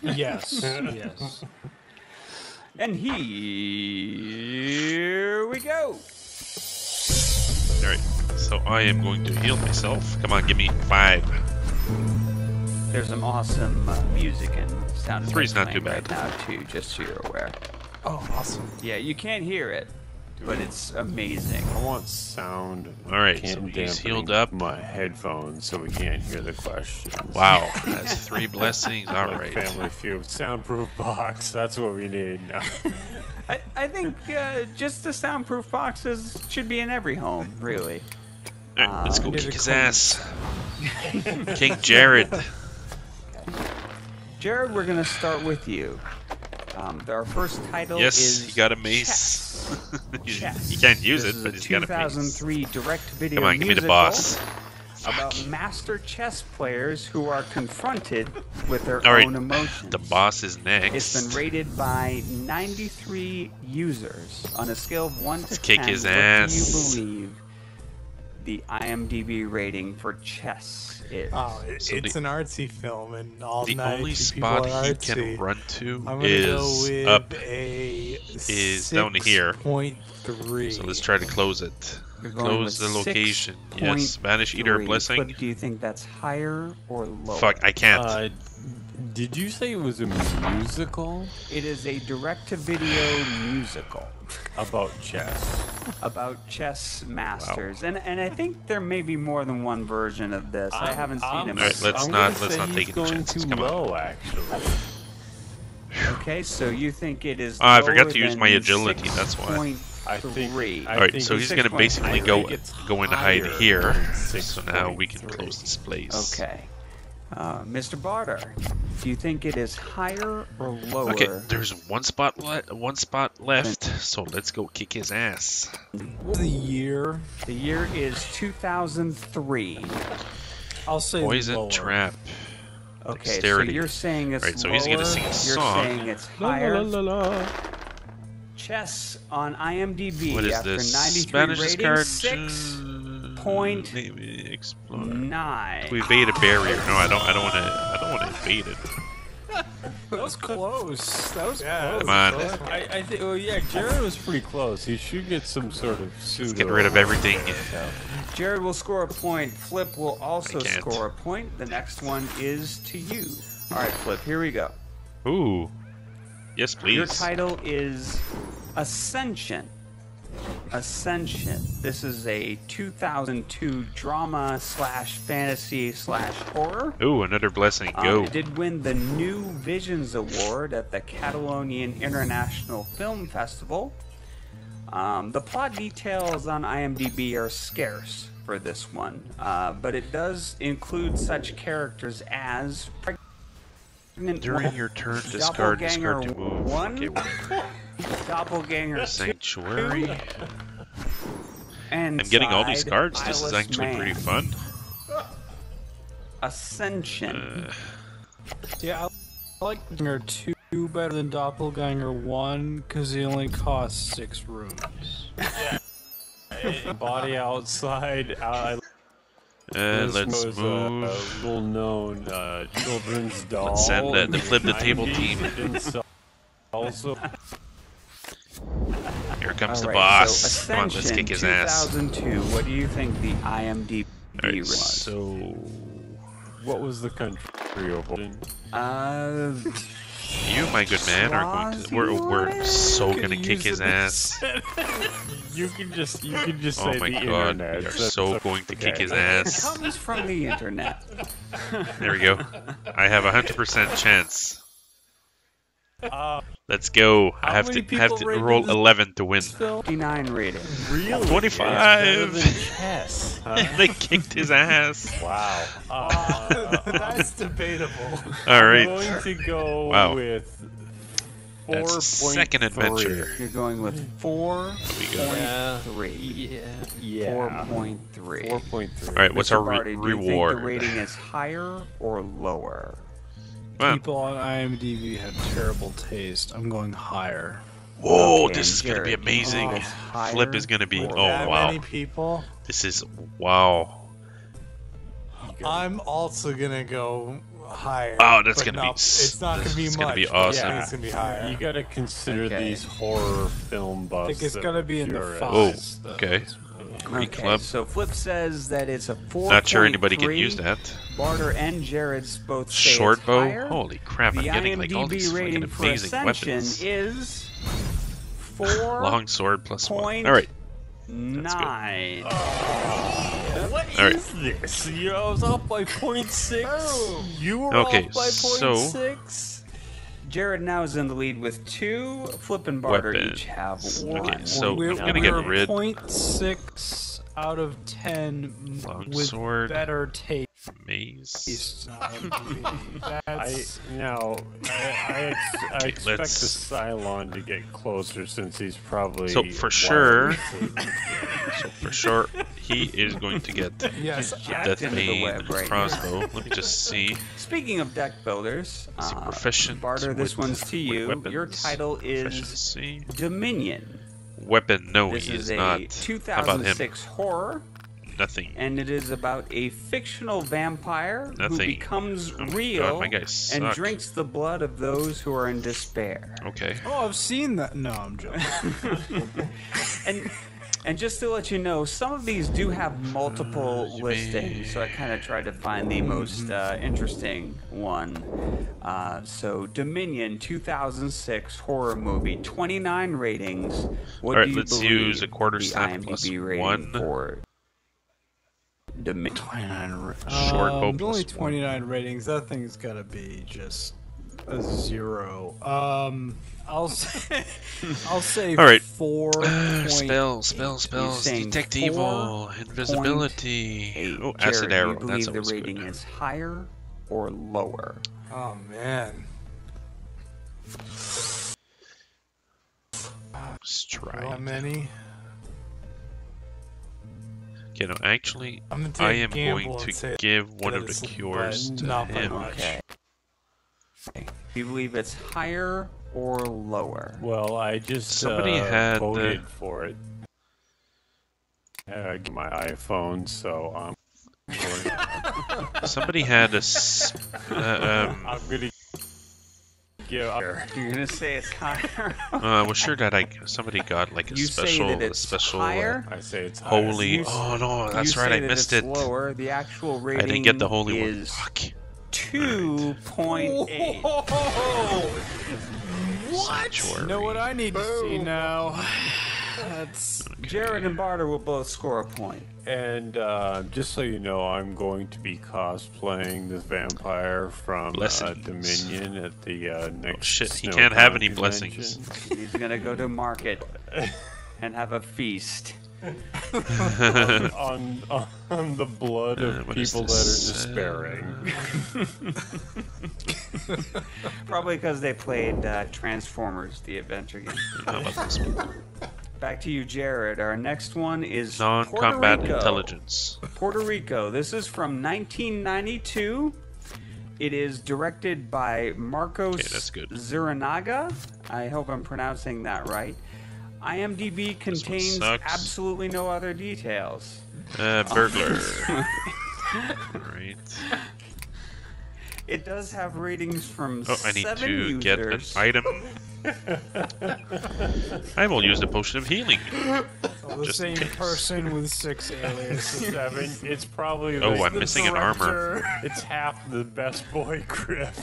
Yes. Yes. And here we go. All right. So I am going to heal myself. Come on, give me 5. There's some awesome music and sound effects 3's not playing too right bad. now, too, just so you're aware. Oh, awesome. Yeah, you can't hear it, but it's amazing. I want sound. All right, Can't so he's dampening healed up. my headphones so we can't hear the questions. Wow, that's 3 blessings. All Like right. Family Feud. Soundproof box. That's what we need now. I think just the soundproof boxes should be in every home, really. All right, let's go Need kick a his clean- ass. King Jared. Jared, we're going to start with you. Our first title Yes, is he got a mace. Chess. He can't use This it, is but a he's got a mace. 2003 direct-to-video Come on, give me the musical boss. about master chess players who are confronted with their All right, own emotions. the boss is next. It's been rated by 93 users on a scale of 1 to 10. kick his what ass. do you believe the IMDb rating for chess is? Oh, So it's the- an artsy film, and all The night only you people spot are he artsy. can run to I'm gonna go is with up. a is down to here. 6.3. So let's try to close it. You're going Close with the location. Yes, Vanish Eater 6.3. Blessing. Flip, do you think that's higher or lower? Fuck, I can't. Did you say it was a musical It is a direct-to-video musical about chess? about chess masters, and I think there may be more than one version of this. I haven't seen it. All right, let's I'm not- gonna let's say not he's take any going chances. too Come on. low, actually. Okay, so you think it is? I forgot lower to use than my agility, that's why. 6.3. I Alright, think so he's it's gonna basically 6.3. go I think it's and hide higher here. than So now we can 6.3. close this place. Okay, Mr. Barter, do you think it is higher or lower? Okay, there's one spot left, so let's go kick his ass. the year. The year is 2003. I'll say Poison lower. trap. Okay, Dexterity. so you're saying it's Right, so lower. he's gonna sing a You're song. saying it's higher. Chess on IMDb What is after this? 93 Spanish ratings, card. 6.9. Maybe explore. We evade a barrier. No, I don't want to. I don't want to evade it. That was close. That was Yeah, close. Come on. I think. Well, yeah, Jared was pretty close. He should get some sort of pseudo. Let's get rid of everything. Jared will score a point. Flip will also I can't. score a point. The next one is to you. All right, Flip, here we go. Ooh. Yes, please. Your title is Ascension. Ascension. This is a 2002 drama / fantasy / horror. Ooh, another blessing. Go. It did win the New Visions Award at the Catalonian International Film Festival. The plot details on IMDb are scarce for this one, but it does include such characters as Pregnant During your turn, discard to Doppelganger move. 1, Okay, Doppelganger 2, Sanctuary. and I'm getting all these Side cards. This is Eyeless actually Man. pretty fun. Ascension. Yeah, I like Doppelganger 2 better than Doppelganger 1 because he only costs 6 rooms. Body outside. Let's was move. a little-known children's doll. Let's send the flip the table team. Also, Here comes the All right, boss. So Come on, let's kick his ass. 2002. What do you think the IMDb Alright, was? so what was the country origin? you, my good man, are going to. We're so gonna kick his ass. You can just Oh say my the god, internet. we are That's so going to kick okay. his It ass. comes from the internet. There we go. I have 100% chance. Let's go. I have many to have people to rated roll this 11 to win. 59 rating. Really? 25. It's better than chess. Huh? They kicked his ass. Wow. That's debatable. All I'm right. going to go Wow. with That's a 4.3. second adventure. You're going with 4.3. Yeah. 4.3. 4.3. All right. What's Mr. our Barty, do you think reward? the rating is higher or lower? Wow. People on IMDb have terrible taste. I'm going higher. Whoa, Okay, this is gonna be Jared, do you think amazing. it's higher Flip is gonna be. or Oh That wow. many people. This is wow. I'm also gonna go higher. Oh, that's but gonna be not- It's not gonna be this is much. gonna be but awesome. Yeah, it's gonna be higher. You gotta consider Okay. these horror film I buffs. think it's that gonna be in the you're at. fives. Oh, though. okay. Greek Okay, club. so Flip says that it's a 4.3. Not sure anybody can use that. Barter and Jared's both say Short it's bow. higher. Holy crap! I'm The getting like all IMDb these rating freaking for amazing Ascension weapons. is 4. Long sword plus one. point All right. 9. What All right. is this? You know, I was off by 0.6. You were Okay, off by so- 0.6. Jared now is in the lead with 2. Flip and Barter Weapons. each have 1. Okay, so we're, I'm gonna get we're rid. 0.6 out of 10 Long with sword. better taste. Maze. That's I Okay, expect the let's- Cylon to get closer since he's probably. So for sure, wild. he is going to get Yes. Jacked into the Deathbane web right now. crossbow. Let me just see. Speaking of deck builders, Is he proficient Barter, this with- one's to with you. weapons? Your title is Proficiency. Dominion. Weapon? No, This he is is a not. How about him? 2006 horror, Nothing. and it is about a fictional vampire who Nothing. becomes Oh my real God, my guys and suck. drinks the blood of those who are in despair. Okay. Oh, I've seen that. No, I'm joking. And just to let you know, some of these do have multiple you listings, so I kind of tried to find the most interesting one. So Dominion 2006 horror movie, 29 ratings. What All right, do you let's believe use a quarter the staff IMDb plus rating 1. for Dominion? 29 Short bow only plus 29 ratings. That thing's gotta be just a 0. I'll say, I'll say All right. 4. Spells, You're saying detect evil, invisibility. 8. Oh, acid Jared, arrow. do you That's believe the always rating good. is higher or lower? Oh man. Stride. How many? Okay, no, actually, I'm gonna take I a am gamble going and to say give one that of the it's cures but to not by him. much. Okay. Do you believe it's higher or lower? Well, I just Somebody had voted for it. My iPhone, so I'm Somebody had a. I'm gonna give up. You're gonna say it's higher. I was sure that somebody got like a You say that it's special. higher. I say it's higher. Holy! Oh no, that's you right. say I that missed it's it. Lower. The actual I rating didn't get the holy one. is Fuck. 2.8. What? You know what I need to see now? That's Jared and Barter will both score a point. And just so you know, I'm going to be cosplaying this vampire from Blessings. Dominion at the next. Oh shit! He Snow can't have Con any convention. blessings. He's gonna go to market and have a feast. on the blood of what is people that this? are despairing. Probably because they played Transformers, the adventure game. How about this one? Back to you, Jared. Our next one is Non-combat Puerto Rico. intelligence. Puerto Rico. This is from 1992. It is directed by Marcos that's good. Zurinaga. I hope I'm pronouncing that right. IMDb contains sucks. absolutely no other details. Burglar. Right. It does have ratings from Oh, I need 7 to get an users. item. I will use the potion of healing. the Just same in case. person with 6 aliases. Seven. It's probably Oh, like I'm missing an armor. It's half the best boy grip.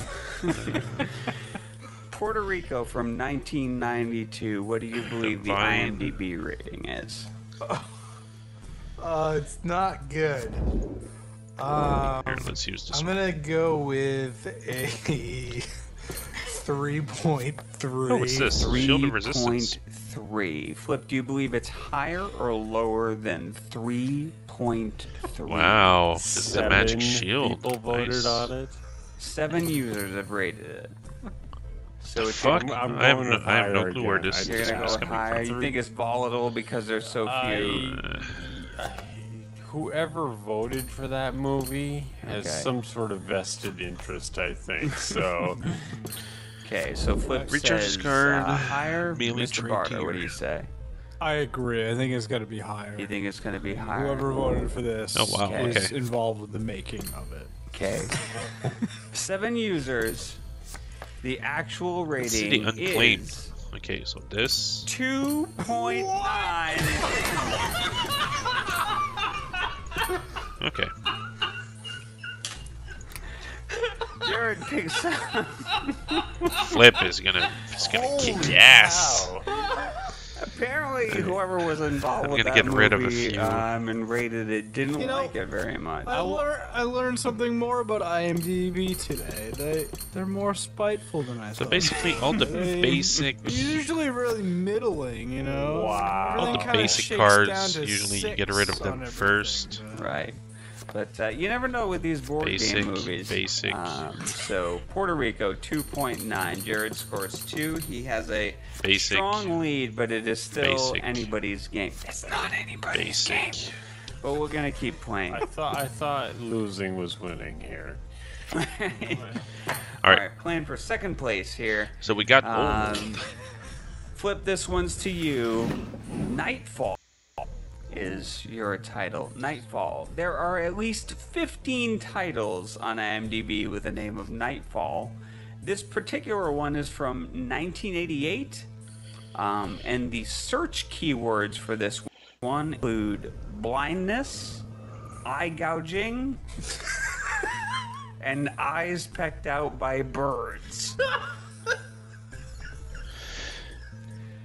Puerto Rico from 1992. What do you believe the Fine. IMDb rating is? It's not good. Here, let's use this I'm one. gonna go with a 3.3. Oh, what's this? Shield of resistance. 3.3. Flip, do you believe it's higher or lower than 3.3? Wow, this is a magic 7 shield. People voted Nice. on it. 7 users have rated it. So it's Fuck, I'm I have going no, with I have no higher clue where again. this You're is gonna go coming higher. from. You think it's volatile because there's so few. Whoever voted for that movie has Okay. some sort of vested interest, I think. So Okay, so Flip Recharge says card, higher. melee Mr. trained Barter, gear. what do you say? I agree. I think it's got to be higher. You think it's gonna be higher? Whoever voted for this Oh, wow, is okay. involved with the making of it. Okay. 7 users. The actual Let's see the rating unclaimed. is Okay, so this. 2.9. Okay. Jared picks up. Flip is gonna kick ass. Apparently, whoever was involved I'm with gonna that get rid of a movie few. and rated it didn't You know, like it very much. I learned something more about IMDb today. They're more spiteful than I So thought. basically, all the They- basic, Usually really middling, you know? Wow. Everything all the kinda basic shakes cards. down to Usually, you 6 get rid of on them everything, first. but- Right. But you never know with these board Basic, game movies. basic. So Puerto Rico 2.9. Jared scores 2. He has a Basic. strong lead, but it is still Basic. anybody's game. It's not anybody's game. Basic. But we're gonna keep playing. I thought losing was winning here. All All right. right, playing for second place here. So we got. Flip, this one's to you. Nightfall is your title. Nightfall. There are at least 15 titles on IMDb with the name of Nightfall. This particular one is from 1988. And the search keywords for this one include blindness, eye gouging, and eyes pecked out by birds.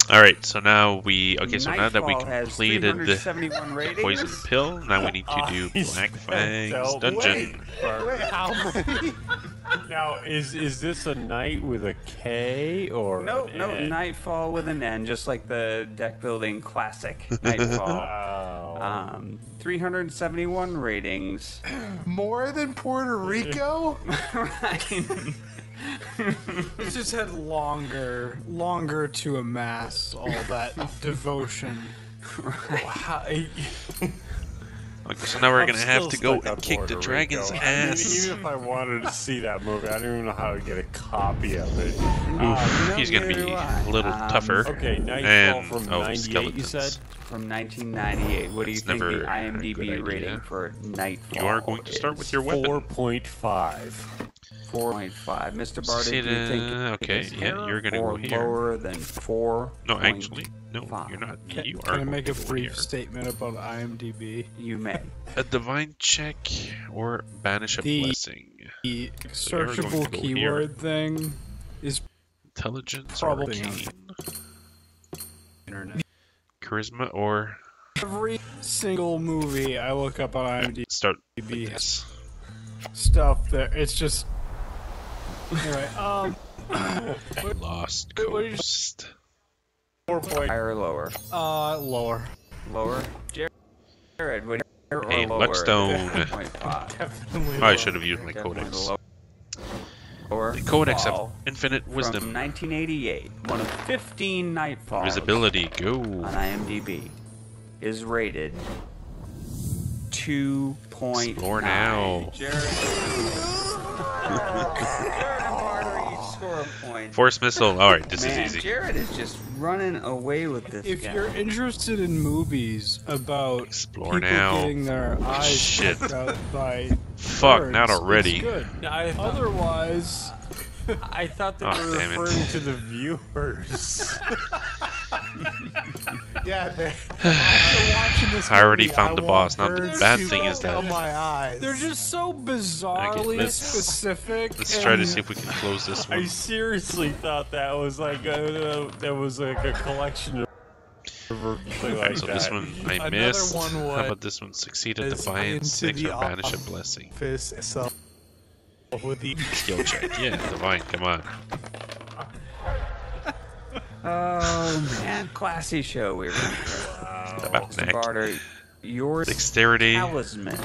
All right. So now we. Okay. So now that we Nightfall has completed the 371 ratings. poison pill, now we need to do Black Fang's dungeon. How many? Now, is this a night with a K or No, an no, N? Nightfall with an N, just like the deck building classic Nightfall. Wow. 371 ratings. More than Puerto Rico? It's just had longer to amass all that devotion. How- Okay, so now we're gonna have to go stuck on and kick the Puerto dragon's Rico. ass. Even if I wanted to see that movie, I don't even know how to get a copy of it. He's gonna be neither do I. a little tougher. Okay, Nightfall And from 98, you said? skeletons. From 1998. What do you That's think the never a IMDb good rating idea. for Nightfall You are going to start with your weapon. 4.5. 4.5. Mr. Barty, See do you think okay, it is yeah, higher you're gonna or go here. lower than 4? No, actually, no, you're not. Can, You can are I make a going to go brief here. statement about IMDb? You may. A divine check or banish a The- blessing. The So you're going searchable to go keyword thing is Intelligence, Probably arcane, internet. charisma, or Every single movie I look up on IMDb start with has this. stuff there. It's just anyway. Lost what did you- Coast. 4.5. Higher or lower? Lower. Lower? Jared, what higher or Hey, lower? Luckstone. 4.5. Definitely. I lower. should have used my Definitely codex. lower. The codex of Fall infinite from wisdom. 1988, one of 15 Nightfalls Visibility, go. on IMDb, is rated 2.9. Explore now. Jared and Barter each score a point. Force missile. Alright, this Man, is easy. Jared is just running away with this If guy. you're interested in movies about Explore people now. getting their eyes Shit. checked out by Fuck, birds, not already. It's good. Otherwise, I thought they Oh, were damn it. referring to the viewers. Yeah, after watching this I already movie, found the want boss. Now the birds bad to thing is fill that- my eyes. they're just so bizarrely let's- specific. Let's try to and- see if we can close this I one. seriously thought that was like a collection of or something like So that. this one I Another missed. one How was- about this one? Succeeded is defiance. into Next the one, banish a blessing. Office itself with the Skill check. Yeah, divine. Come on. Oh man, classy show we were here. About Mr. neck. Barter, your Dexterity. Talisman.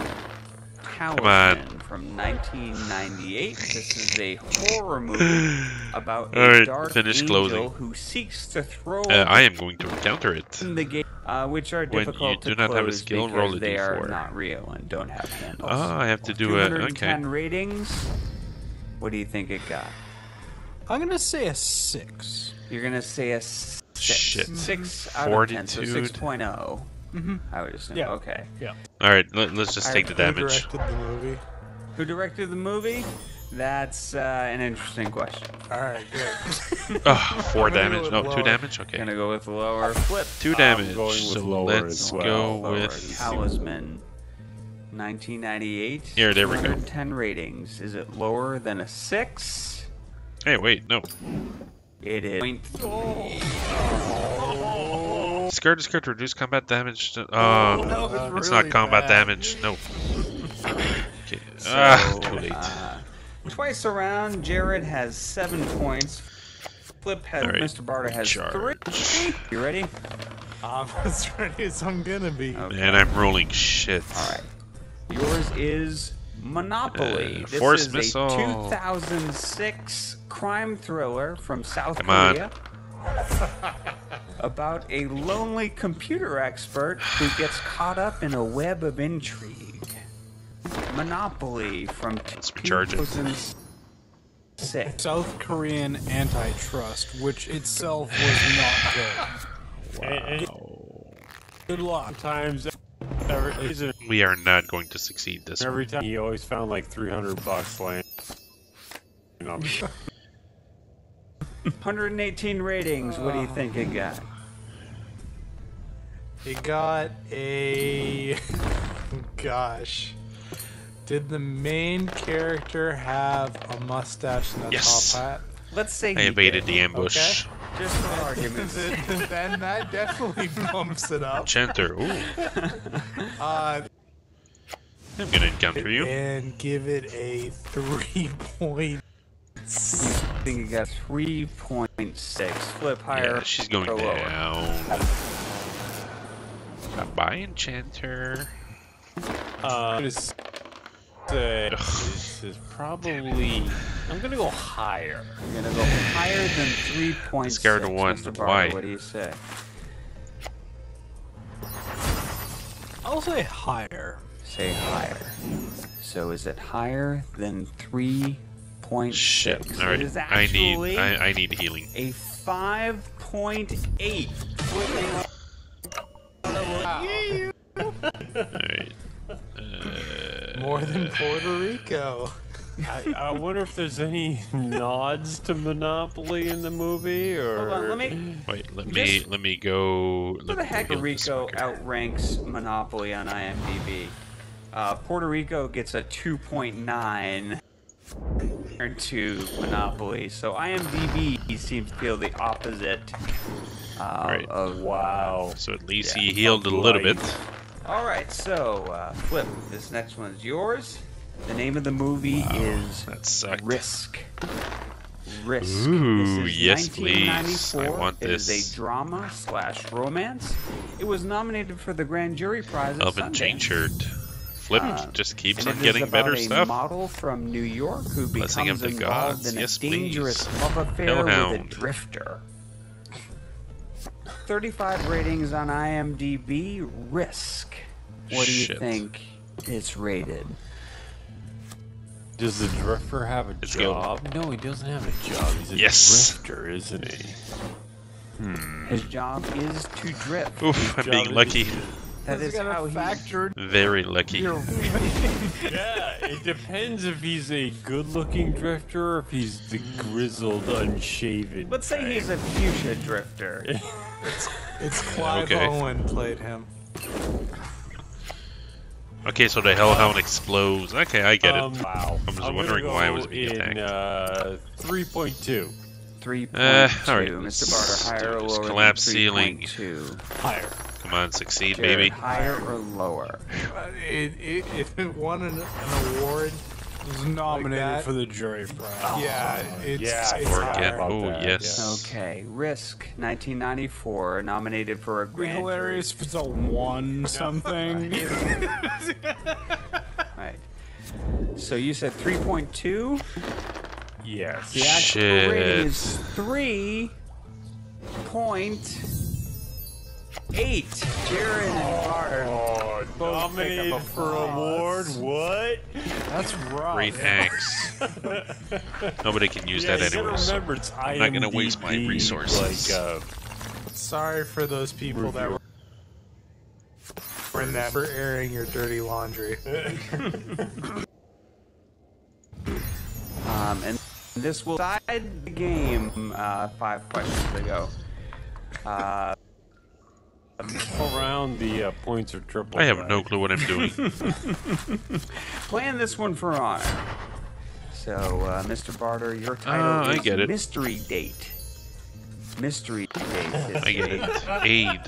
on. From 1998. This is a horror movie about a Alright, dark finish angel closing. who seeks to throw I am going to encounter it. the gate, which are When difficult you to do not have a close skill, because roll a they are d4. not real and don't have handles. Oh, I have to do it. 210 Okay. ratings. What do you think it got? I'm gonna say a 6. You're gonna say a 6. Shit. 6 out of 10, so Fortitude. 6.0. I would assume. Yeah. Okay. All right. Let's just take the Who damage. directed the movie? Who directed the movie? That's an interesting question. All right, good. Oh, 4 I'm gonna go damage. with No, 2 lower. damage. Okay. Gonna go with lower. Flip. 2 damage. going with So lower let's as well. go Lower. with. Talisman. 1998. Here, there we go. 210 ratings. Is it lower than a 6? Hey, wait, no. It is. Discard to reduce combat damage. Oh, it's not really combat bad. damage. No. Okay. So, Too late. Twice around, Jared has 7 points. Flip has All right. Mr. Barter has Charge. 3. You ready? I'm as ready as I'm gonna be. Okay. Man, I'm rolling shit. All right. Yours is Monopoly. This Force is Missile. a 2006 crime thriller from South Come on. Korea about a lonely computer expert who gets caught up in a web of intrigue. Monopoly from recharge it. 2006. South Korean antitrust, which itself was not good. Good luck. Times We are not going to succeed this one. every time he always found like $300 laying on the 118 ratings. What do you think it got? It got a. Gosh. Did the main character have a mustache and a Yes. top hat? Let's say I he evaded did. the ambush. Just for argument's sake. Then that definitely bumps it up. Enchanter. Ooh. Uh, I'm gonna encounter you. and give it a 3 I think it got 3.6. Flip higher. Yeah, she's going or lower. down. Bye, Enchanter. I'm gonna say this is probably. I'm gonna go higher. You're gonna go higher than 3.6. Discard a 1. Mr. Barter, Why? What do you say? I'll say higher. say higher. So is it higher than 3.6? Shit. All right. It is I actually need healing. a 5.8. All right. More than Puerto Rico. I wonder if there's any nods to Monopoly in the movie, or Hold on, let me. Wait. Let Just- me go. What Let the me heck? heal Puerto this Rico fucker. outranks Monopoly on IMDb. Puerto Rico gets a 2.9 compared to Monopoly, so IMDb seems to feel the opposite. Right. Of wow. So at least Yeah, he healed a little bit. All right, so Flip, this next one is yours. The name of the movie is That sucked. Risk. Risk. Ooh, This is yes, please. 1994. I want It is this. a drama/romance. It was nominated for the grand jury prize at Elvin Sundance. chain shirt. Flip just keeps And on it getting is about better a stuff. model from New York who Blessing becomes of the involved gods. in Yes, a dangerous please. love affair with a Hellhound. drifter. 35 ratings on IMDb. Risk. What do you Shit. think it's rated? Does the drifter have a It's job? No, he doesn't have a job. He's a Yes. drifter, isn't he? His job is to drift. Oof, I'm being lucky. That is got how a he. factor. Very lucky. Yeah, it depends if he's a good-looking drifter or if he's the grizzled, unshaven. Let's say he's a fuchsia drifter. It's Clive Okay. Owen played him. Okay, so the Hellhound explodes. Okay, I get it. Wow. I was I'm wondering gonna why I go was being in, attacked. 3.2. 3.2. Alright, Mr. let's Barter, higher or do this. lower Collapse than ceiling. 3.2? Higher. Come on, succeed, Jared, baby. higher or lower? If it won an award, It was nominated that. for the jury prize. yeah, it's, Yeah, it's Or higher. again. about Oh, that, yes. Okay, Risk, 1994, nominated for a It'd be grand hilarious if it's a 1 something. Right. So you said 3.2? Yes. The actual rating is Shit. 3.8. Jared and Barter. Oh, nominated pick up for award? What? That's rough. Great axe. Nobody can use that you gotta anyway. So remember, it's I'm not gonna waste my IMDb, resources. Like, sorry for those people that were in that for airing your dirty laundry. And this will decide the game 5 questions ago. around the points are triple. I have no clue what I'm doing. Playing this one for honor. So, Mr. Barter, your title I is get it. Mystery Date. Mystery Date. Is I get it. Aid.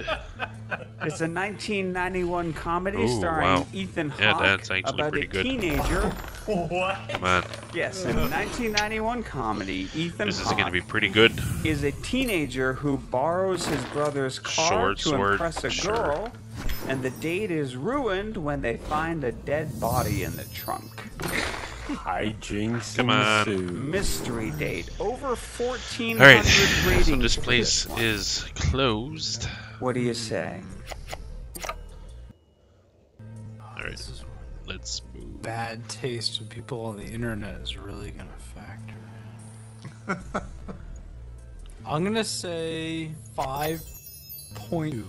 It's a 1991 comedy Ooh, starring wow. Ethan Hawke Yeah, that's actually about pretty a good. teenager. Come on. Yes, a 1991 comedy. Ethan This is Hawke going to be pretty good. is a teenager who borrows his brother's car Short to sword, impress a sure. girl, and the date is ruined when they find a dead body in the trunk. Hijinks Come on. ensue. Mystery Date. Over 1,400 Alright, ratings. so this for place one. is closed. What do you say? Alright, let's move. Bad taste of people on the internet is really gonna factor in. I'm gonna say 5.2.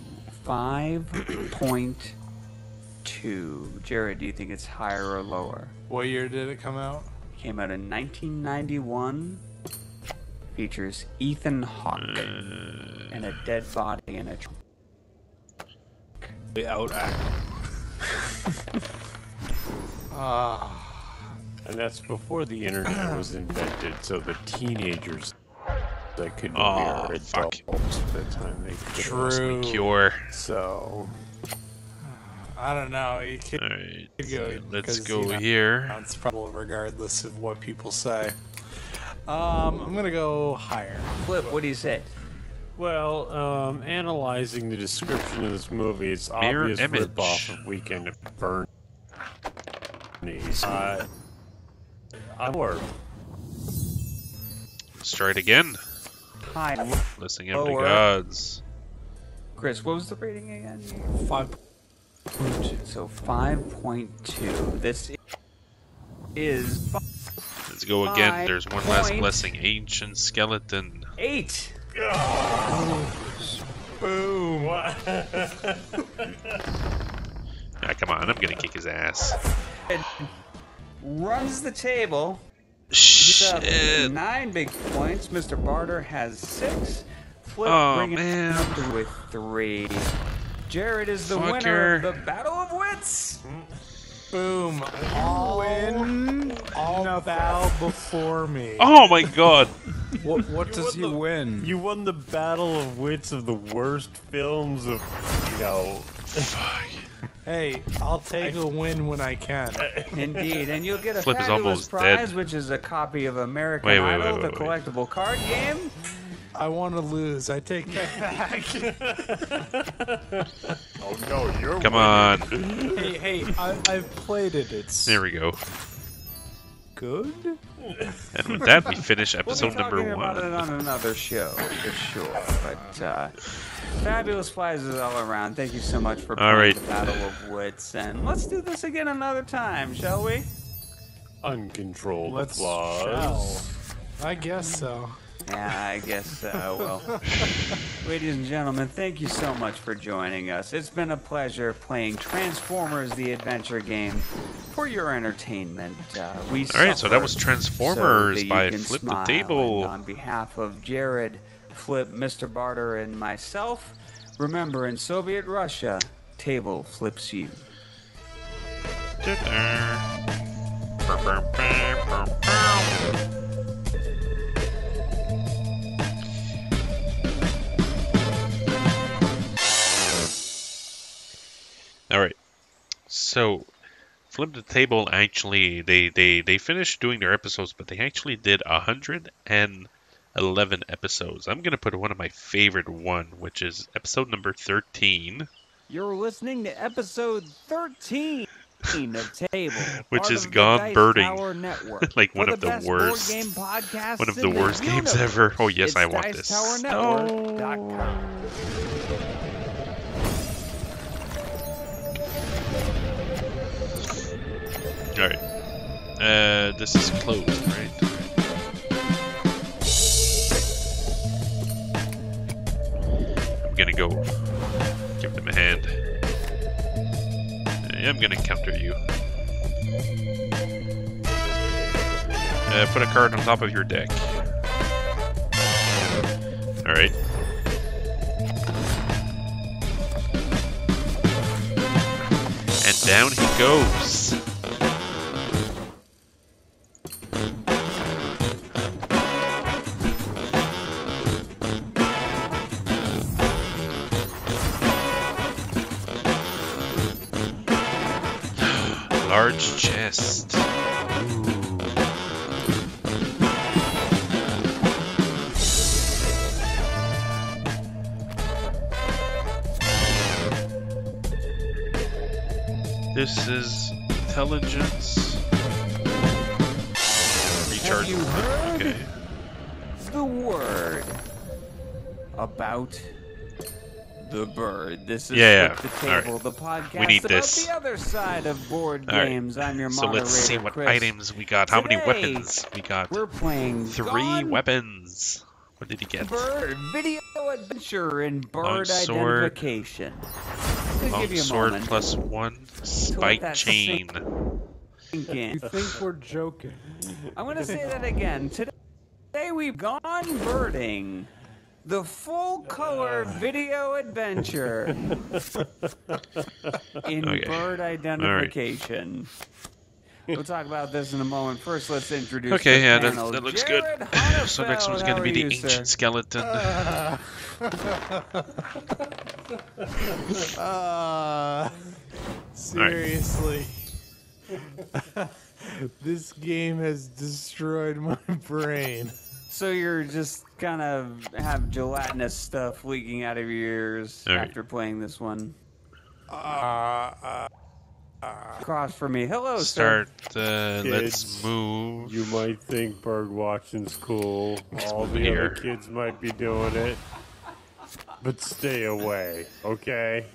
5.2. Jared, do you think it's higher or lower? What year did it come out? Came out in 1991. Features Ethan Hawke and a dead body in a trunk. The out act. And that's before the internet was invented, so the teenagers that could be Aw, are fuck. adults by the time they could. True. Cure. So, I don't know. You could Alright, go, so let's 'cause, go you know, here. it's probably regardless of what people say. I'm gonna go higher. Flip, what do you say? well, analyzing the description of this movie, it's Mirror obvious image. ripoff of Weekend at Bernie's. Or Let's try it again. High. Blessing of the Lower. gods. Chris, what was the rating again? 5.2. So so 5.2. This is Let's go again. There's one last blessing. Ancient skeleton. 8. Boom. Ah, come on, I'm gonna kick his ass. Runs the table. Shit. 9 big points. Mr. Barter has 6. Flip bringing man. up with 3. Jared is the winner of the Battle of Wits. Boom. All win. All bow before me. Oh my god. What does he win? You won the Battle of Wits of the worst films of, Fuck. Hey, I'll take a win when I can. Indeed, and you'll get a Flip is fabulous almost prize, dead. which is a copy of American Wait, Idol, wait, the wait. collectible card game. I want to lose. I take that back. oh no, you're Come on. hey, I've played it. It's There we go. good. And with that, we finish We'll be episode number talking about it 1. on another show, for sure. But fabulous prizes all around. Thank you so much for playing All right. the Battle of Wits, and let's do this again another time, shall we? uncontrolled Let's applause. I guess so. Yeah, I guess so. Well, ladies and gentlemen, thank you so much for joining us. It's been a pleasure playing Transformers: The Adventure Game for your entertainment. We All right, so that was suffer Transformers so that by you can Flip the smile. Table. And on behalf of Jared, Flip, Mr. Barter, and myself, remember, in Soviet Russia, table flips you. All right. So, Flip the Table actually they finished doing their episodes, but they actually did 111 episodes. I'm gonna put one of my favorite one, which is episode number 13, You're listening to episode 13 of Table, which part is of the Gone Dice Birding. Tower Network. Like For one the of the best board worst- game podcasts one of in the worst games universe. ever. Oh yes, It's I want this. DiceTowerNetwork.com. All right. This is closed, right? I'm gonna go give them a hand. I'm gonna counter you. Put a card on top of your deck. All right. And down he goes. Large chest. This is intelligence. Recharge. Have you heard Okay. the word about the bird? This is Yeah, Flip the yeah. Table, the podcast We need about this. the other side of board All right. games. I'm your So moderator, let's see what Chris. items we got. How many Today, weapons we got? We're playing 3 Gone weapons. What did he get? Bird video adventure and bird Longsword. identification. I'll give you a Longsword moment +1. Spike that chain. sink in. You think we're joking? I'm going to say that again. Today we've gone birding. The full color video adventure in Okay. bird identification. We'll talk about this in a moment. First, let's introduce Okay, the yeah, panel. that looks Jared good. Hunnefeld, So next one's going how to be are the you, ancient sir? skeleton. Seriously. This game has destroyed my brain. So you're just kind of have gelatinous stuff leaking out of your ears All right. after playing this one. Across from me. Hello, sir. Start, let's Kids, move. You might think bird watching's cool. All the Here. other kids might be doing it. But stay away, okay?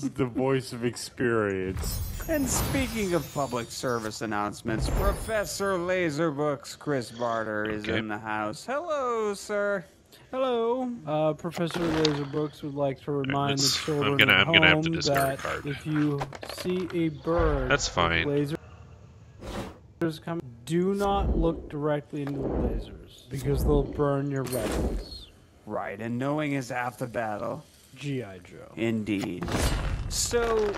It's the voice of experience. And speaking of public service announcements, Professor Laserbooks Chris Barter is in the house. Hello, sir. Hello. Professor Laserbrooks would like to remind the let's- children I'm at gonna have to home discard a that card. if you see a bird That's fine. with lasers coming, do not look directly into the lasers because they'll burn your retinas. Right, and knowing is half the battle. G.I. Joe. Indeed. So,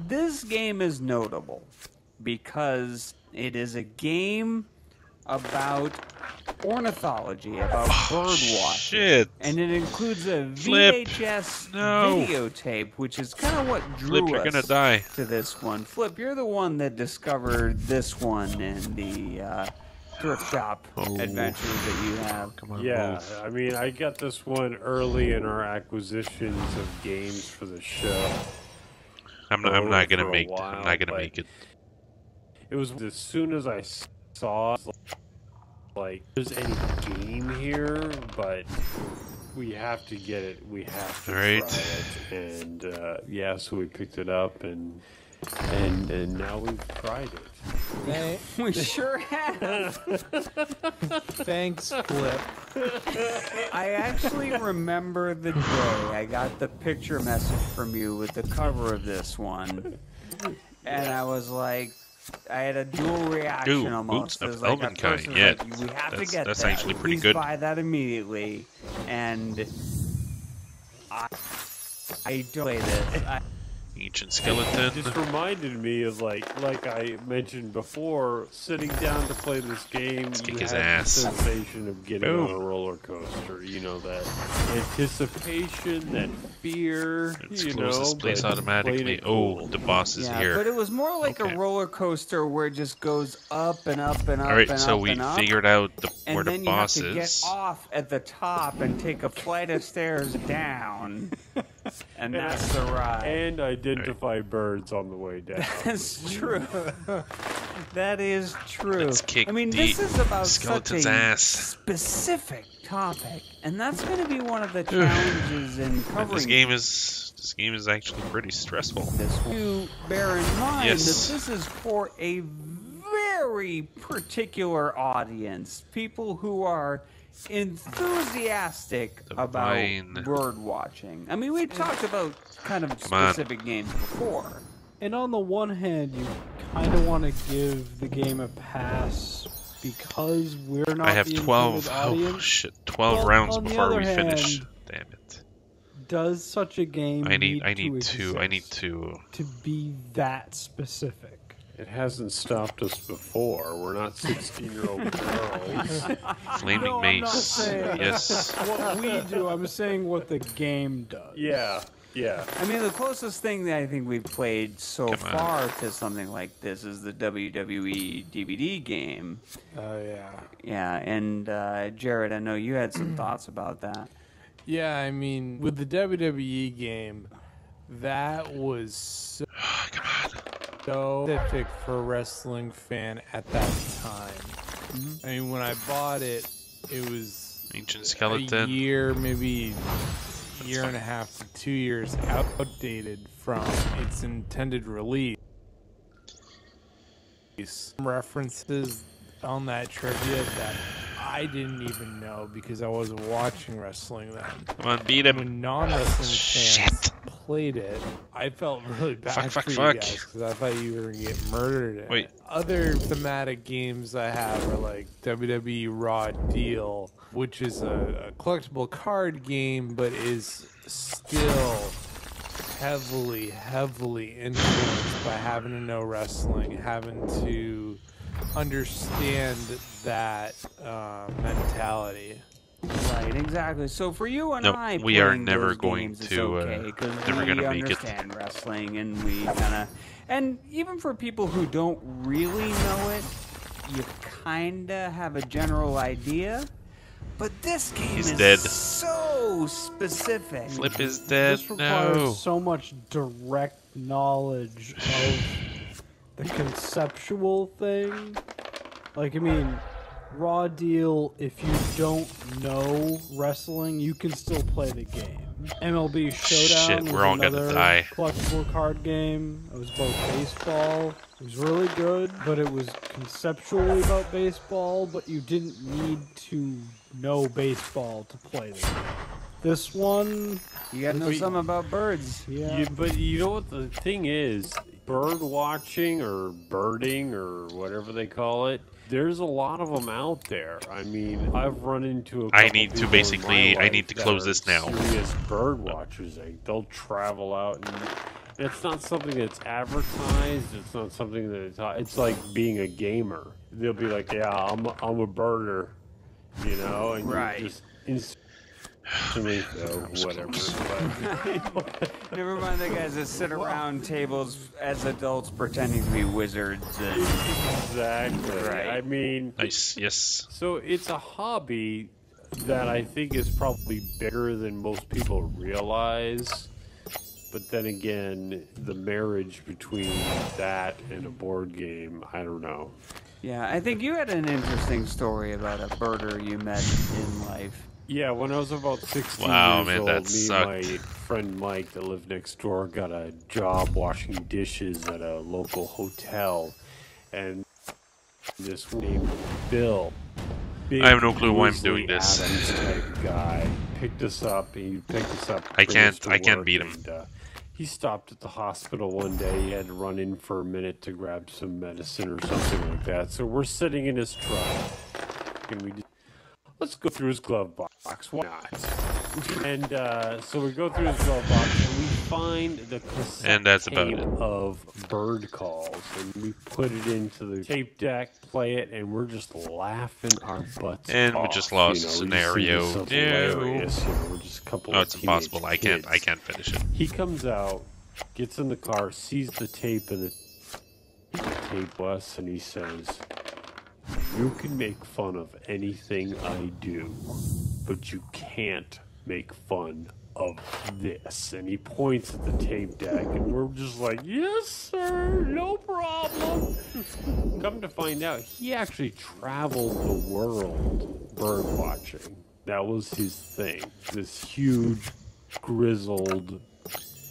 this game is notable because it is a game about ornithology, about bird watching. Shit. And it includes a Flip. VHS No. videotape, which is kind of what drew Flip, you're us gonna die. to this one. Flip, you're the one that discovered this one and the thrift shop adventures that you have. Come on, Yeah, move. I mean, I got this one early in our acquisitions of games for the show. I'm not gonna for a make. while, I'm not gonna but make it. It was as soon as I saw, like, there's any game here, but we have to get it. We have to Right. try it. And yeah, so we picked it up, and now we've tried it. We sure have. Thanks, Flip. I actually remember the day I got the picture message from you with the cover of this one. And I was like, I had a dual reaction Ooh, almost. Boots of It was like, at Elvenkind, first it was yeah. like, we have to That's- get that's that. actually pretty Please good. buy that immediately. And I don't play this. Ancient It skeleton. just reminded me of like I mentioned before, sitting down to play this game. kick You his have ass. the sensation of getting Boom. on a roller coaster. You know, that anticipation, that fear. Let's you close know, this place but automatically. played it Oh, cool. the boss is Yeah, here. but it was more like Okay. a roller coaster where it just goes up and up and up All right, and so up we and up. figured out And where the then you boss have to is. get off at the top and take a flight of stairs down. And that's the ride. And identify birds on the way down. That's true. That is true. Let's kick I mean, the this is about such skeleton's a ass. specific topic, and that's going to be one of the challenges in And covering this game is actually pretty stressful. this. To bear in mind Yes. that this is for a very particular audience, people who are enthusiastic about Divine. bird watching. I mean, we've talked about kind of on. specific games before. And on the one hand, you kind of want to give the game a pass because we're not I have the 12. intended Oh audience. shit! 12 Well, rounds on the before other we finish. hand- Damn it! Does such a game I need to two. I need exist two. to be that specific? It hasn't stopped us before. We're not 16-year-old girls. Flaming No, I'm not mace. saying- Yes. What we do, I'm saying what the game does. Yeah, yeah. I mean, the closest thing that I think we've played so Come on. far to something like this is the WWE DVD game. Oh, yeah. Yeah, and Jared, I know you had some thoughts about that. Yeah, I mean, with the WWE game, that was so specific for a wrestling fan at that time. I mean, when I bought it, it was Ancient a skeleton. year, maybe year and a half to 2 years outdated from its intended release. Some references on that trivia that I didn't even know because I wasn't watching wrestling then. Come on, beat him. When non-wrestling fans Shit. played it, I felt really bad Fuck, for you fuck. guys because I thought you were gonna get murdered. In Wait. it. Other thematic games I have are like WWE Raw Deal, which is a collectible card game, but is still heavily influenced by having to know wrestling, having to understand that mentality. Right, exactly. So for you and Nope, I, we are playing never those going games, it's to, okay, 'cause never we gonna make it. understand wrestling, and we kind of, and even for people who don't really know it, you kind of have a general idea. But this game He's is dead. so specific. Flip is dead. This requires No. so much direct knowledge of the conceptual thing. Like, I mean, Raw Deal, if you don't know wrestling, you can still play the game. MLB Showdown. Shit, was we're all gonna another die. collectible card game. It was about baseball. It was really good, but it was conceptually about baseball, but you didn't need to know baseball to play the game. This one, You gotta know something about birds. yeah. But you know what the thing is? Bird watching or birding or whatever they call it, there's a lot of them out there. I mean, I've run into a couple I need to people basically- in my I need life to that close are this now. Serious bird watchers. They'll travel out and it's not something that's advertised. It's not something that it's like being a gamer. They'll be like, "Yeah, I'm a birder," you know, and Right. you just instantly whatever. But Never mind the guys that sit around tables as adults pretending to be wizards. And... exactly. Right. I mean, Nice. Yes. so it's a hobby that I think is probably bigger than most people realize. But then again, the marriage between that and a board game, I don't know. Yeah, I think you had an interesting story about a birder you met in life. Yeah, when I was about 16 Wow, years man, old, that me sucked. and my friend Mike that lived next door got a job washing dishes at a local hotel. And this named Bill, big I have no clue why I'm Grizzly doing this. Adams type guy, picked us up. He picked us up. I bring us can't- to I can't work, beat him. and, he stopped at the hospital one day. He had to run in for a minute to grab some medicine or something like that. So we're sitting in his truck, and we just, let's go through his glove box. Why not? And so we go through his glove box, and we find the cassette And that's about tape it. of bird calls, and we put it into the tape deck, play it, and we're just laughing our butts And we off. just lost you know, we just scenario. think it's so No. hilarious. You know, we're just a couple No, of it's impossible. teenage I kids. can't finish it. He comes out, gets in the car, sees the tape and the tape us, and he says, "You can make fun of anything I do, but you can't make fun of this." And he points at the tape deck, and we're just like, "Yes, sir, no problem." Come to find out, he actually traveled the world bird watching. That was his thing. This huge, grizzled,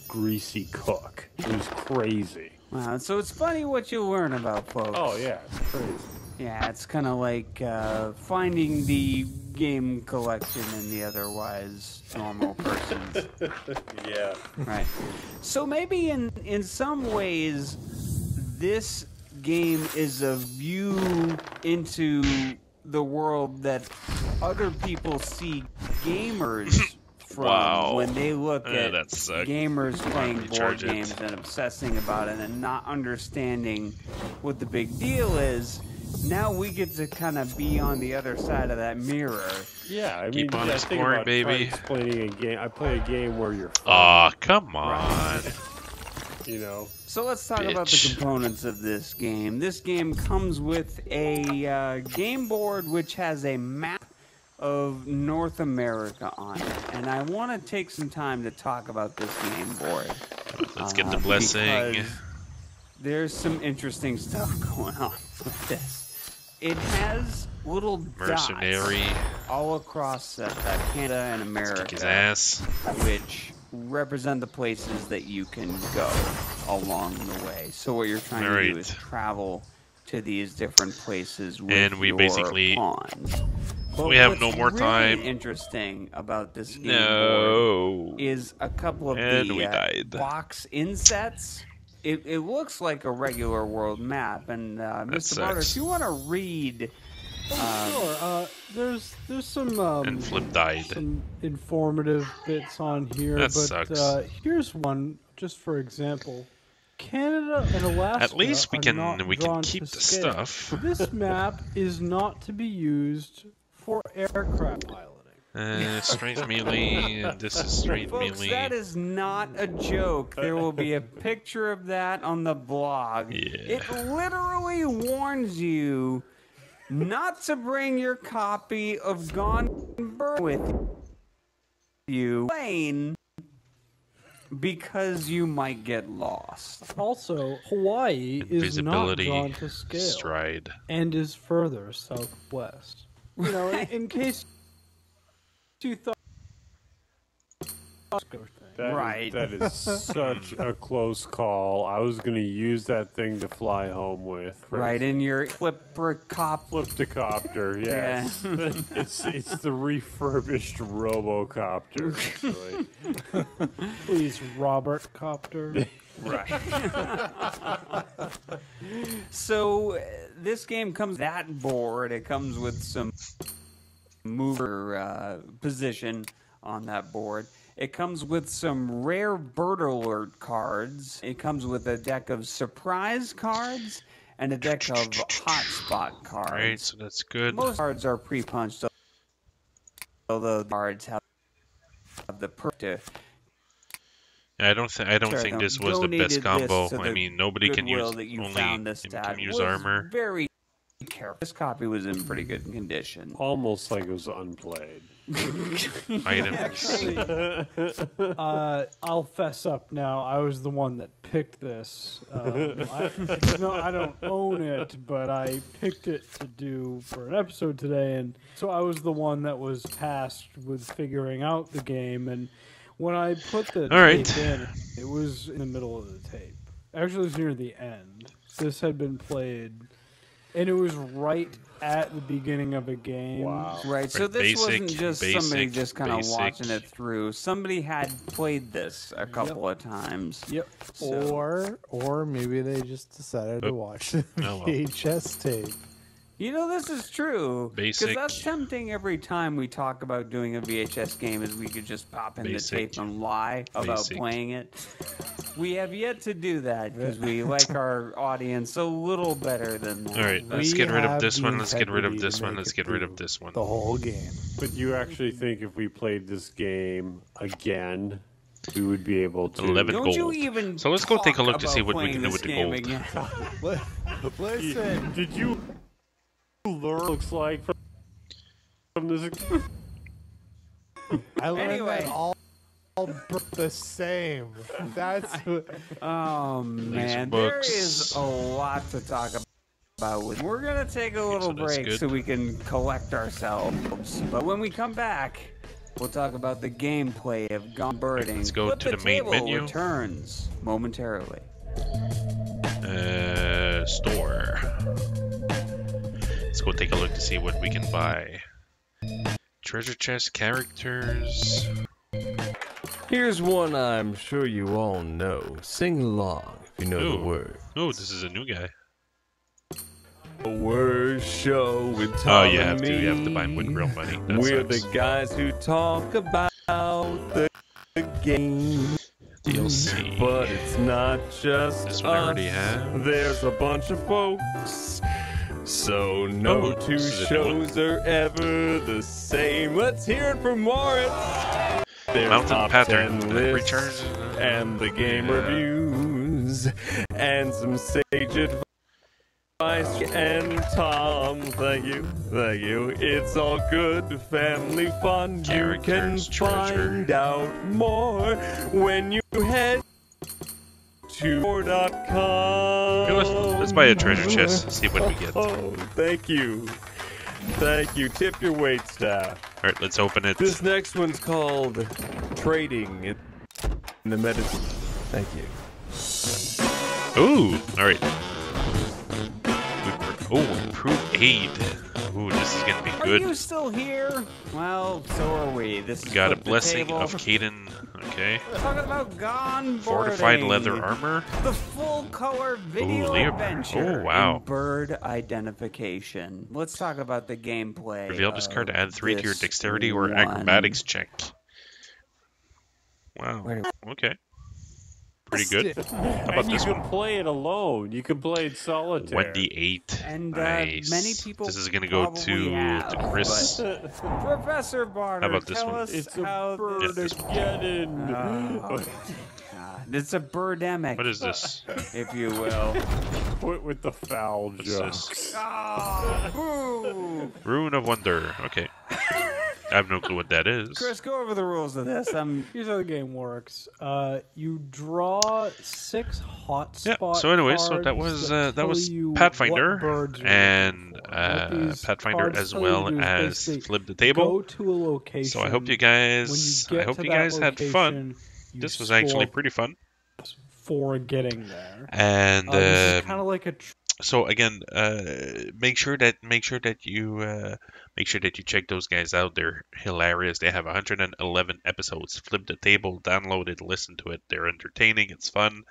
greasy cook. It was crazy. Wow, so it's funny what you learn about folks. Oh yeah, it's crazy. Yeah, it's kind of like finding the game collection in the otherwise normal persons. Yeah. Right. So maybe in some ways, this game is a view into the world that other people see gamers from Wow. when they look at that sucked. gamers playing you board charge it. games and obsessing about it and not understanding what the big deal is. Now we get to kind of be on the other side of that mirror. Yeah, I Keep mean, on yeah, think exploring, about baby. trying explaining a game. I play a game where you're Aw, come on. you know. So let's talk about the Bitch. components of this game. This game comes with a game board which has a map of North America on it. And I want to take some time to talk about this game board. Let's get the blessing. Because there's some interesting stuff going on with this. It has little Mercenary. dots all across Canada and America, Kick his ass. which represent the places that you can go along the way. So what you're trying to do Alright. is travel to these different places with And we your basically- pawns. But We have what's no more really time. interesting about this game board No. is a couple of And the we died. box insets. It looks like a regular world map, and Mr. Barter, sucks. if you want to read, Sure. There's some And Flip died. some informative bits on here, That but sucks. here's one just for example. Canada and Alaska. At least we are can not keep drawn to the scale. stuff. This map is not to be used for aircraft piloting. Straight melee. This is straight folks, melee. that is not a joke. There will be a picture of that on the blog. Yeah. It literally warns you not to bring your copy of Gone Bird with you plane because you might get lost. Also, Hawaii is not Invisibility. drawn to scale Stride. and is further southwest. You know, in case you thought Right. That is such a close call. I was going to use that thing to fly home with. Right in your flippercop. Fliptocopter, yes. It's the refurbished Robocopter, actually. Please, Robert Copter. Right. So this game comes that board. It comes with some mover position on that board. It comes with some rare bird alert cards. It comes with a deck of surprise cards and a deck of hotspot cards. Alright, so that's good. Most cards are pre-punched, although the cards have the perk to. I don't think this was the best combo. I mean, nobody can use that you only found this him stat can use was armor. Very careful. This copy was in pretty good condition. Almost like it was unplayed. Items. I'll fess up now. I was the one that picked this. I don't own it, but I picked it to do for an episode today, and so I was the one that was tasked with figuring out the game. And when I put the tape in, it was in the middle of the tape. Actually, it was near the end. This had been played, and it was right at the beginning of a game. Wow. Right, so this wasn't just somebody just kind of watching it through. Somebody had played this a couple of times. Yep. So. Or maybe they just decided to watch the VHS tape. You know, this is true. Basic. Because that's tempting every time we talk about doing a VHS game is we could just pop in the tape and lie about playing it. We have yet to do that because we like our audience a little better than that. Alright, let's get rid of this one, let's get rid of this one, let's get rid of this one. The whole game. But you actually think if we played this game again, we would be able to... 11 Don't gold. you even So let's go take a look to talk see about what we can do playing with the this gold. game again. Listen. Did you learn looks like from this? I learned Anyway. that all the same. That's what... Oh man, there is a lot to talk about. We're gonna take a little break so we can collect ourselves. But when we come back, we'll talk about the gameplay of Gone Birding. Let's go to the main Table menu. Returns momentarily. Store. Let's go take a look to see what we can buy. Treasure chest characters. Here's one I'm sure you all know. Sing along if you know the word. Oh, this is a new guy. A word show with Tom You and have me. to buy him with real money. That We're sucks. the guys who talk about the game. DLC. But it's not just This us. one I already have. There's a bunch of folks. So no two this is a new one. shows are ever the same. Let's hear it from Moritz. There's Mountain top Pattern 10 lists returns. and the game reviews and some sage advice. And Tom, thank you. It's all good family fun. Characters, You can treasure. find out more when you head to more.com. Okay, let's buy a treasure chest. See what we get. Oh, thank you. Tip your wait staff. All right, let's open it. This next one's called Trading in the Medicine. Thank you. Ooh, all right. Improve aid. Ooh, this is gonna be Are good. you still here? Well, so are we. This is Got a Flip the blessing Table. of Caden. Okay. Talking about Gone Fortified Birding. leather armor. The full-color video Leopard. adventure. Oh, wow. in bird identification. Let's talk about the gameplay. Reveal this card to add 3 to your this dexterity or one. acrobatics check. Wow. Okay. Pretty good. How about And you this can one? play it alone. You can play it solitaire. 1d8. And Nice. many people This is gonna go probably to have, Chris. but- Professor Barter, How about this tell one? us It's how a bird this... again. God. It's a birdemic, What is this? if you will. Quit with the foul What's jokes. this? Oh, boo. Rune of Wonder. Okay. I have no clue what that is. Chris, go over the rules of this. Here's how the game works. You draw 6 hotspot Yeah. So anyway, so that cards was tell was you what Pathfinder birds you're and looking for. What these Pathfinder cards as tell you to well do is as basically Flip the Table. Go to a location. So I hope you When you guys get to that had fun. location, you This was score actually pretty fun. for getting there. And This is kind of like a so again, make sure that you check those guys out. They're hilarious. They have 111 episodes. Flip the Table, download it, listen to it. They're entertaining. It's fun.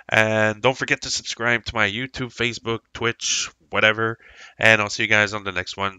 And don't forget to subscribe to my YouTube, Facebook, Twitch, whatever. And I'll see you guys on the next one.